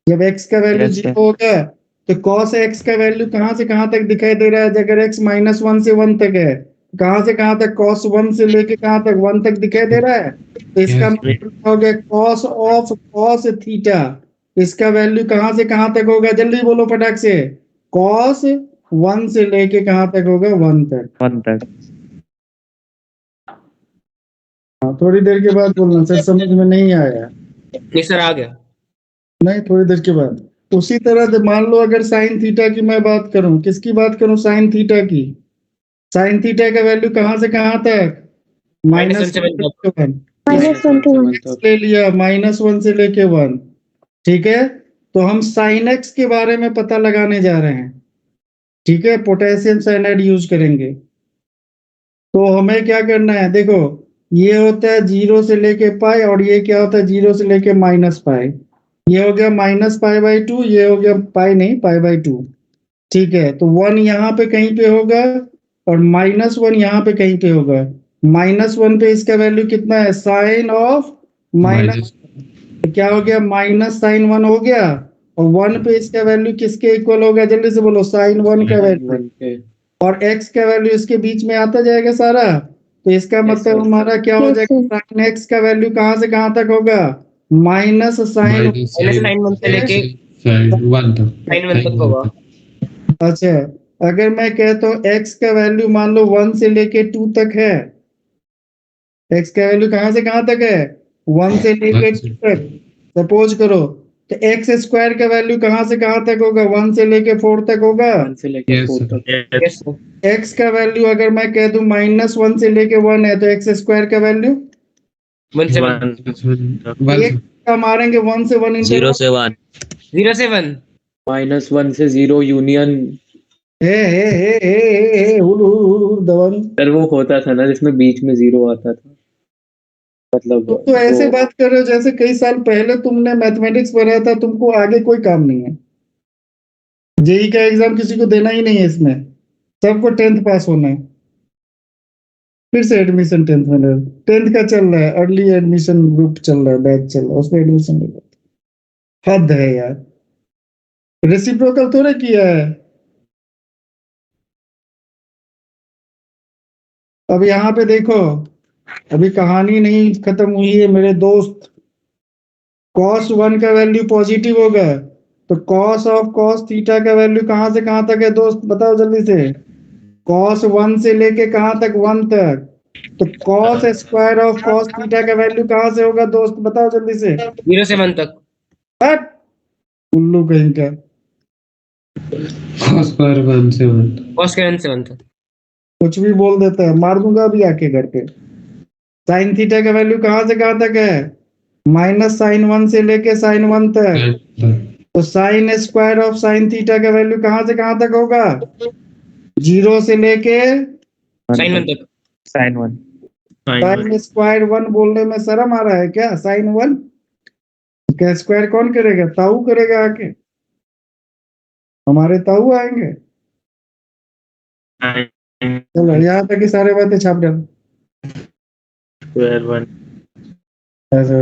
जब x का वैल्यू Yes, sir. 0 होगा, तो cos x का वैल्यू कहाँ से कहाँ तक दिखाई दे रहा है, अगर x -1 से 1 तक है, कहाँ से कहाँ तक, cos 1 से लेके कहाँ तक, 1 तक दिखाई दे रहा है। तो इसका मतलब हो गया cos ऑफ cos थीटा, इसका वैल्यू कहाँ से कहाँ तक होगा, जल्दी बोलो फटाक से, cos 1 से लेके कहाँ तक होगा, 1 तक। 1 तक. हाँ, थोड़ी देर के बाद बोलना सर समझ में नहीं आया। नहीं सर, आ गया। नहीं, थोड़ी देर के बाद। उसी तरह से मान लो अगर साइन थीटा की मैं बात करूं, किसकी बात करूं, साइन थीटा की। साइन थीटा का वैल्यू कहां से कहां तक, -1 से 1 तक। -1 to 1. -1 ले लिया, -1 से लेके 1। ठीक है, तो हम साइन एक्स के बारे में पता लगाने जा रहे हैं। ठीक है, पोटेशियम साइनाइड यूज करेंगे। तो हमें क्या करना है, देखो ये होता है 0 से लेके पाई, और ये क्या होता है 0 से लेके -पाई। ये हो गया -π/2, ये हो गया पाई नहीं, π/2। ठीक है, तो 1 यहाँ पे कहीं पे होगा और -1 यहाँ पे कहीं पे होगा। -1 पे इसका वैल्यू कितना है, साइन ऑफ माइनस, क्या हो गया, -sin1 हो गया, और 1 पे इसका वैल्यू किसके इक्वल होगा, जल्दी से बोलो, sin1 का वैल्यू, और x का वैल्यू इसके बीच में आता जाएगा सारा। तो इसका मतलब हमारा क्या हो Yes, जाएगा, sir. साइन एक्स का वैल्यू कहाँ से कहाँ तक होगा, -sin -sin 1 से लेके sin 1 तक होगा। अच्छा, अगर मैं कहता हूँ x का वैल्यू मान लो 1 से लेके 2 तक है, x का वैल्यू कहाँ से कहाँ तक है, 1 से लेके 2 तक, सपोज करो, तो x स्क्वायर का वैल्यू कहाँ से कहाँ तक होगा, 1 से लेके 4 तक होगा। Yes sir. x का वैल्यू अगर मैं कह दूं -1 से लेके 1 है, तो x स्क्वायर का वैल्यू 1 से 1। एक का मारेंगे, 1 से 1 0 से 1 0 से 1। -1 से 0 यूनियन। हे हुल दवन। सर वो होता था ना जिसमें बीच में 0 आता था, मतलब तुम तो ऐसे बात कर रहे हो जैसे कई साल पहले तुमने मैथमेटिक्स पढ़ा था, तुमको आगे कोई काम नहीं है। जेई का एग्जाम किसी को देना ही नहीं है, इसमें सबको 10th पास होना है। फिर से एडमिशन 10th में 10th का चल रहा है, अर्ली एडमिशन ग्रुप चल रहा है, बैच चल रहा है, उसमें एडमिशन ले लो। हद है यार, रेसिप्रोकल थोड़े किया है। अब यहाँ पे देखो, अभी कहानी नहीं खत्म हुई है मेरे दोस्त। cos 1 का वैल्यू पॉजिटिव होगा, तो cos ऑफ cos थीटा का वैल्यू कहां से कहां तक है दोस्त, बताओ जल्दी से, cos 1 से लेके कहां तक, 1 तक। तो cos square of cos theta का वैल्यू कहां से होगा दोस्त, बताओ जल्दी से। 0 से 1 तक। हट उल्लू कहीं का। cos square 1 से 1 cos के 1 से 1 तक। कुछ भी बोल देता है, मार दूंगा अभी आके घर पे। साइन थीटा का वैल्यू कहाँ से कहाँ तक है? माइनस साइन 1 से लेके साइन 1 तक। तो sine square of sine theta का वैल्यू कहाँ से कहाँ तक होगा? 0 से लेके साइन 1 तक। साइन 1 साइन स्क्वायर 1 बोलने में शर्म आ रहा है क्या? साइन 1 क्या स्क्वायर कौन करेगा? ताऊ करेगा आके, हमारे ताऊ आएंगे। चलो यहाँ तक की सारे बातें छाप डालो। स्क्वायर 1 ऐसे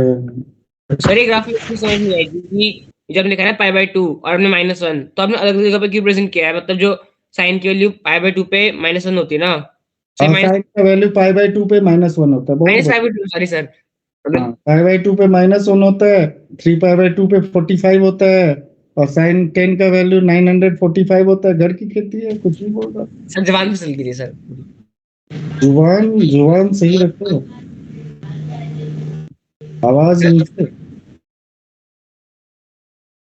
सर ये ग्राफ में इसकी समझ नहीं आएगी कि जब लिखा है पाई बाय 2 और हमने -1, तो आपने अलग जगह पे क्यों प्रेजेंट किया है? मतलब जो साइन की वैल्यू पाई बाय 2 पे -1 होती है ना, सर माइनस साइन का वैल्यू पाई बाय 2 पे -1 होता है। बहुत पाई बाय 2, सॉरी सर, मतलब पाई बाय 2 पे -1 होता है, 3 पाई बाय 2 पे 45 होता है, और साइन 10 का वैल्यू 945 होता है। घर की खेती है, कुछ भी बोल रहा। सर जवान फिसल गई थी सर। जुबान सही रखो, आवाज नीचे।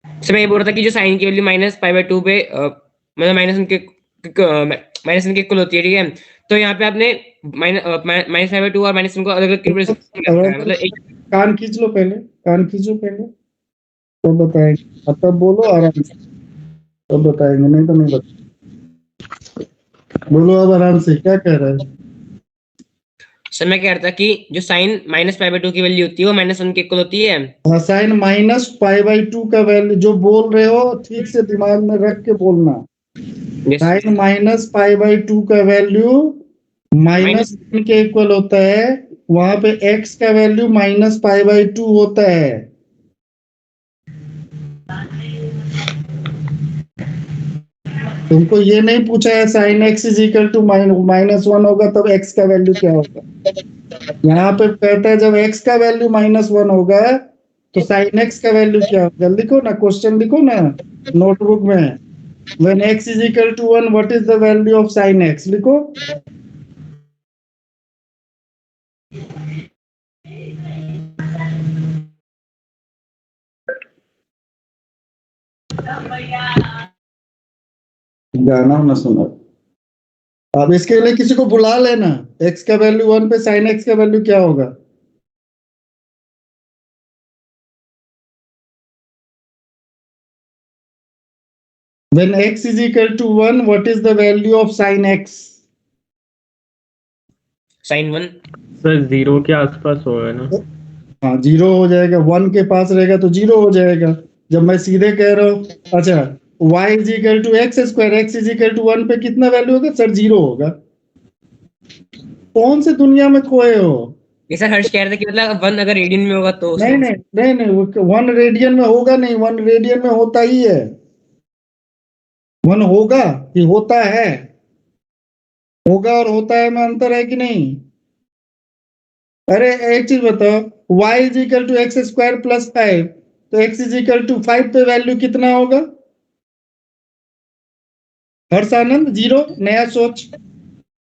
सर मैं ये बोल रहा था कि जो साइन की वैल्यू माइनस पाई बाय 2 पे मतलब माइनस इनके इक्वल होती है, ठीक है? तो यहाँ पे आपने माइनस पाई बाय 2 और -1 को अलग अलग क्यों present किया है? मतलब एक कान खींच लो पहले, कान खींचो पहले, तो बताएंगे। अब तब बोलो आराम से, तब बताएंगे, नहीं तो नहीं बता। बोलो अब आराम से, क्या कह रहा है? सर मैं कह रहा था कि जो साइन माइनस पाई बाय 2 की वैल्यू होती है वो -1 के इक्वल होती है। साइन माइनस पाई बाय 2 का वैल्यू जो बोल रहे हो ठीक से दिमाग में रख के बोलना। Yes. Sine minus pi by 2 का वैल्यू माइनस के इक्वल होता है। वहां पे x का वैल्यू माइनस पाई बाय 2 होता है। तुमको ये नहीं पूछा है sine x is equal to -1 होगा तब x का वैल्यू क्या होगा। यहाँ पे कहता है जब x का वैल्यू -1 होगा तो साइन x का वैल्यू क्या होगा। लिखो ना, क्वेश्चन लिखो ना नोटबुक में। When x is equal to 1, what is the value of sin x? लिखो। गाना ना सुनो। अब इसके लिए किसी को बुला लेना। x का वैल्यू 1 पे sin x का वैल्यू क्या होगा? When x is equal to 1, what is the value of sin x? Sine 1 sir 0 के आसपास होगा ना। हाँ 0 हो जाएगा, 1 के पास रहेगा तो 0 हो जाएगा। जब मैं सीधे कह रहा हूँ, अच्छा y is equal to x square, x is equal to 1 पे कितना वैल्यू होगा सर? 0 होगा। कौन से दुनिया में खोए हो? ये सर हर्ष कह रहे थे कि मतलब 1 अगर रेडियन में होगा तो नहीं नहीं नहीं नहीं, वो 1 रेडियन में होगा नहीं, 1 रेडियन में होता ही है। 1 होगा कि होता है? होगा और होता है में अंतर है कि नहीं? अरे एक चीज बताओ, y is equal to x square plus 5, तो x इज इक्वल टू 5 पे वैल्यू कितना होगा? हर्षानंद 0। नया सोच,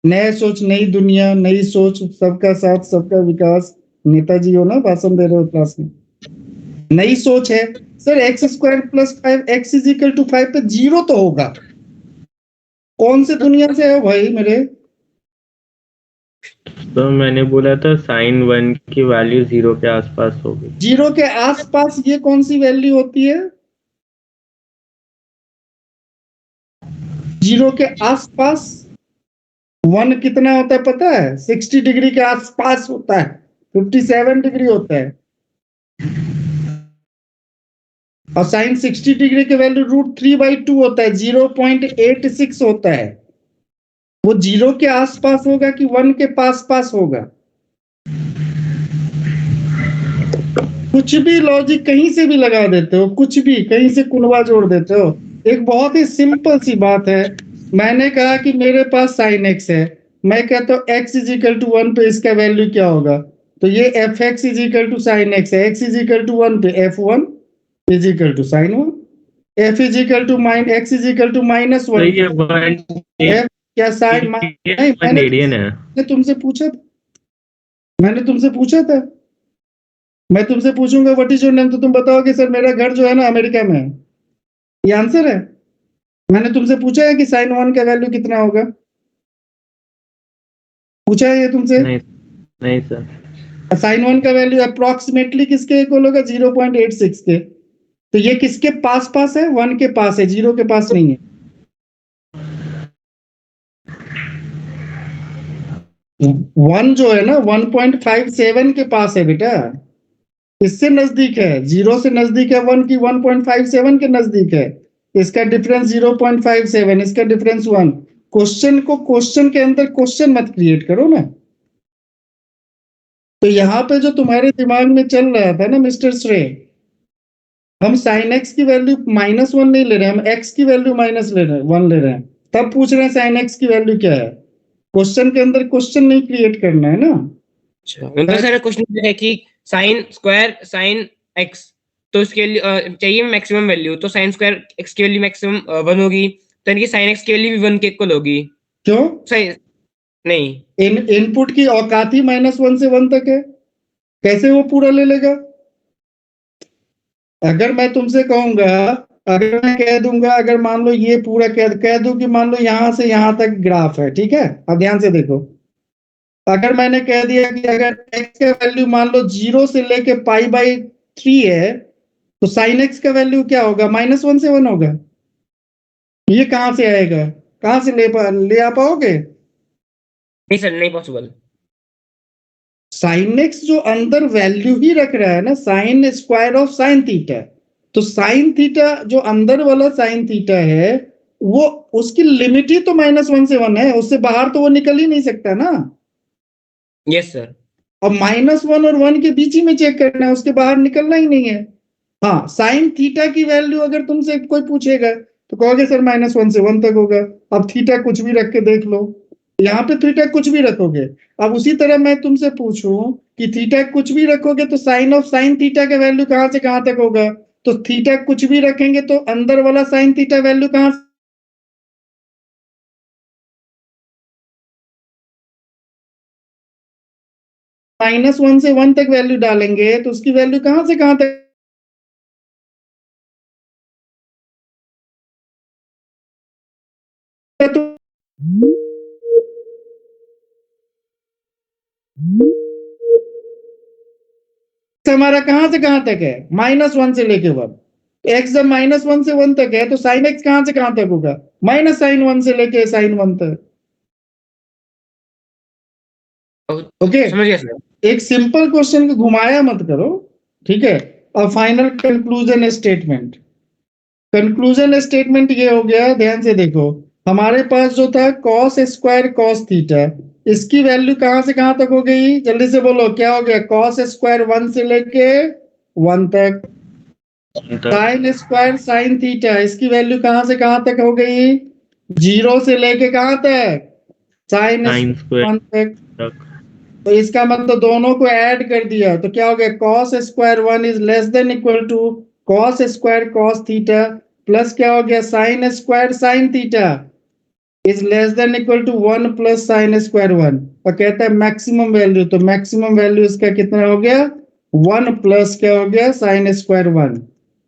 नया सोच, नई दुनिया, नई सोच, सबका साथ सबका विकास। नेताजी हो ना, भाषण दे रहे हो क्लास में। नई सोच है sir. X square plus 5, x is equal to 5 पे 0 तो होगा। कौन से दुनिया से है भाई मेरे? तो मैंने बोला था साइन 1 की वैल्यू 0 के आसपास होगी। 0 के आसपास ये कौन सी वैल्यू होती है? 0 के आसपास 1 कितना होता है पता है? 60 डिग्री के आसपास होता है, 57 डिग्री होता है। और साइन 60 डिग्री के वैल्यू √3/2 होता है, 0.86 होता है। वो 0 के आसपास होगा कि 1 के पास होगा? कुछ भी लॉजिक कहीं से भी लगा देते हो, कुछ भी कहीं से कुनवा जोड़ देते हो। एक बहुत ही सिंपल सी बात है। मैंने कहा कि मेरे पास साइन x है, मैं कहता हूँ x इज इक्वल टू 1 पे इसका वैल्यू क्या होगा? तो ये fx is equal to sine x है। x इज इक्वल टू 1 पे f1 is equal to sine 1, f is equal to x is equal to -1। तो ये 1 f क्या साइन नहीं, रेडियन है। मैंने तुमसे पूछा था, मैंने तुमसे पूछा था। मैं तुमसे पूछूंगा व्हाट इज योर नेम, तो तुम बताओगे सर मेरा घर जो है ना अमेरिका में है। ये आंसर है। मैंने तुमसे पूछा है कि साइन 1 का वैल्यू कितना होगा? पूछा है ये तुमसे? नहीं नहीं सर। साइन 1 का वैल्यू अप्रोक्सीमेटली किसके इक्वल होगा 0.86 के। तो ये किसके पास पास है 1 के पास है 0 के पास नहीं है। वन जो है ना 1.57 के पास है बेटा, इससे नजदीक है, 0 से नजदीक है 1 की 1.57 के नजदीक है। इसका डिफरेंस 0.57, इसका डिफरेंस 1। क्वेश्चन को क्वेश्चन के अंदर क्वेश्चन मत क्रिएट करो ना। तो यहाँ पे जो तुम्हारे दिमाग में चल रहा था ना मिस्टर श्रे, हम साइन एक्स की वैल्यू -1 नहीं ले रहे, हम एक्स की वैल्यू -1 ले रहे हैं, तब पूछ रहे हैं साइन एक्स की वैल्यू क्या है। क्वेश्चन के अंदर क्वेश्चन नहीं क्रिएट करना है ना। अच्छा मतलब सर क्वेश्चन है कि साइन स्क्वायर साइन एक्स, तो इसके लिए चाहिए मैक्सिमम वैल्यू, तो साइन स्क्वायर एक्स की वैल्यू मैक्सिमम 1 होगी, तो इनकी साइन एक्स की वैल्यू भी 1 के इक्वल होगी। क्यों? सही नहीं, इनपुट की औकात ही -1 से 1 तक है, कैसे वो पूरा ले लेगा? अगर मैं तुमसे कहूंगा, अगर मैं कह दूंगा, अगर मान लो ये पूरा कह दूं कि मान लो यहां से यहां तक ग्राफ है, ठीक है, अब ध्यान से देखो। अगर मैंने कह दिया कि अगर x का वैल्यू मान लो 0 से लेके π/3 है, तो साइन x का वैल्यू क्या होगा -1 से 1 होगा। ये कहां से आएगा, कहां से ले आ पाओगे? नहीं सर नहीं पॉसिबल। साइन एक्स जो अंदर वैल्यू ही रख रहा है ना, sine square of sine theta, तो साइन थीटा जो अंदर वाला साइन थीटा है वो उसकी लिमिट ही तो -1 से 1 है, उससे बाहर तो वो निकल ही नहीं सकता ना। Yes sir. और -1 और 1 के बीच ही में चेक करना है, उसके बाहर निकलना ही नहीं है। हाँ, साइन थीटा की वैल्यू अगर तुमसे कोई पूछेगा तो कहोगे सर -1 से 1 तक होगा। अब थीटा कुछ भी रख के देख लो, यहाँ पे थीटा कुछ भी रखोगे। अब उसी तरह मैं तुमसे पूछूं कि थीटा कुछ भी रखोगे तो साइन ऑफ साइन थीटा का वैल्यू कहां से कहां तक होगा? तो थीटा कुछ भी रखेंगे तो अंदर वाला साइन थीटा वैल्यू कहां से -1 से 1 तक वैल्यू डालेंगे तो उसकी वैल्यू कहां से कहां तक? तो हमारा कहां से कहां तक है -1 से लेके 1। एक्स जब -1 से 1 तक है तो साइन एक्स कहां से कहां तक होगा -sin 1 से लेके sin 1 तक। ओके, समझ गया सर। एक सिंपल क्वेश्चन को घुमाया मत करो, ठीक है। और final conclusion statement, conclusion statement ये हो गया, ध्यान से देखो। हमारे पास जो था cos स्क्वायर cos थीटा, इसकी वैल्यू कहां से कहां तक हो गई, जल्दी से बोलो क्या हो गया? cos स्क्वायर 1 से लेके 1 तक। साइन स्क्वायर साइन थीटा, इसकी वैल्यू कहां से कहां तक हो गई? 0 से लेके कहां तक? साइन साइन स्क्वायर 1 तक। तक। तो इसका मतलब दोनों को ऐड कर दिया तो क्या हो गया? cos square 1 is less than equal to cos square cos theta, plus क्या हो गया? sin square sin theta is less than equal to 1 plus sin square 1। और कहता है मैक्सिमम वैल्यू, तो मैक्सिमम वैल्यू इसका कितना हो गया? 1 प्लस क्या हो गया? sin square 1।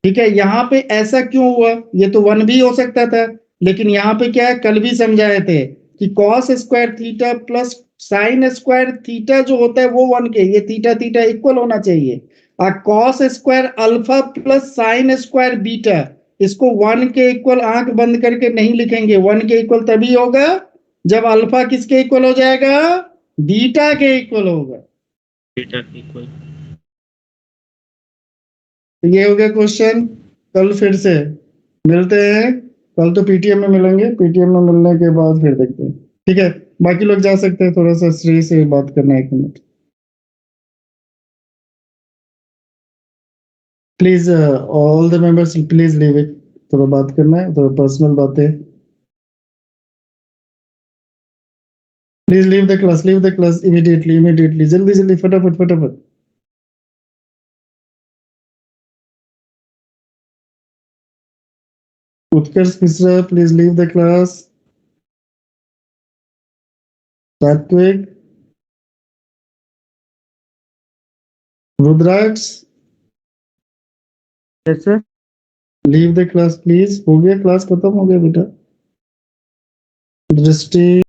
ठीक है, यहाँ पे ऐसा क्यों हुआ? ये तो 1 भी हो सकता था, लेकिन यहाँ पे क्या है, कल भी समझाए थे कि cos square theta plus sine square theta जो होता है वो 1 के, ये थीटा थीटा इक्वल होना चाहिए। और cos square alpha plus sine square beta, इसको 1 के इक्वल आंख बंद करके नहीं लिखेंगे। 1 के इक्वल तभी होगा जब अल्फा किसके इक्वल हो जाएगा? बीटा के इक्वल होगा। Beta equal. तो ये हो गया क्वेश्चन। कल फिर से मिलते हैं, कल तो पीटीएम में मिलेंगे, पीटीएम में मिलने के बाद फिर देखते हैं, ठीक है। बाकी लोग जा सकते हैं, थोड़ा सा श्री से बात करना है 1 minute please. All the members please leave it, थोड़ा बात करना है, थोड़ा पर्सनल बातें। Please leave the class immediately जल्दी जल्दी फटाफट फटाफट। Utkarsh Mishra please leave the class. Satvik, Rudraksh, yes sir. Leave the class please. हो गया, क्लास खत्म हो गया बेटा। दृष्टि,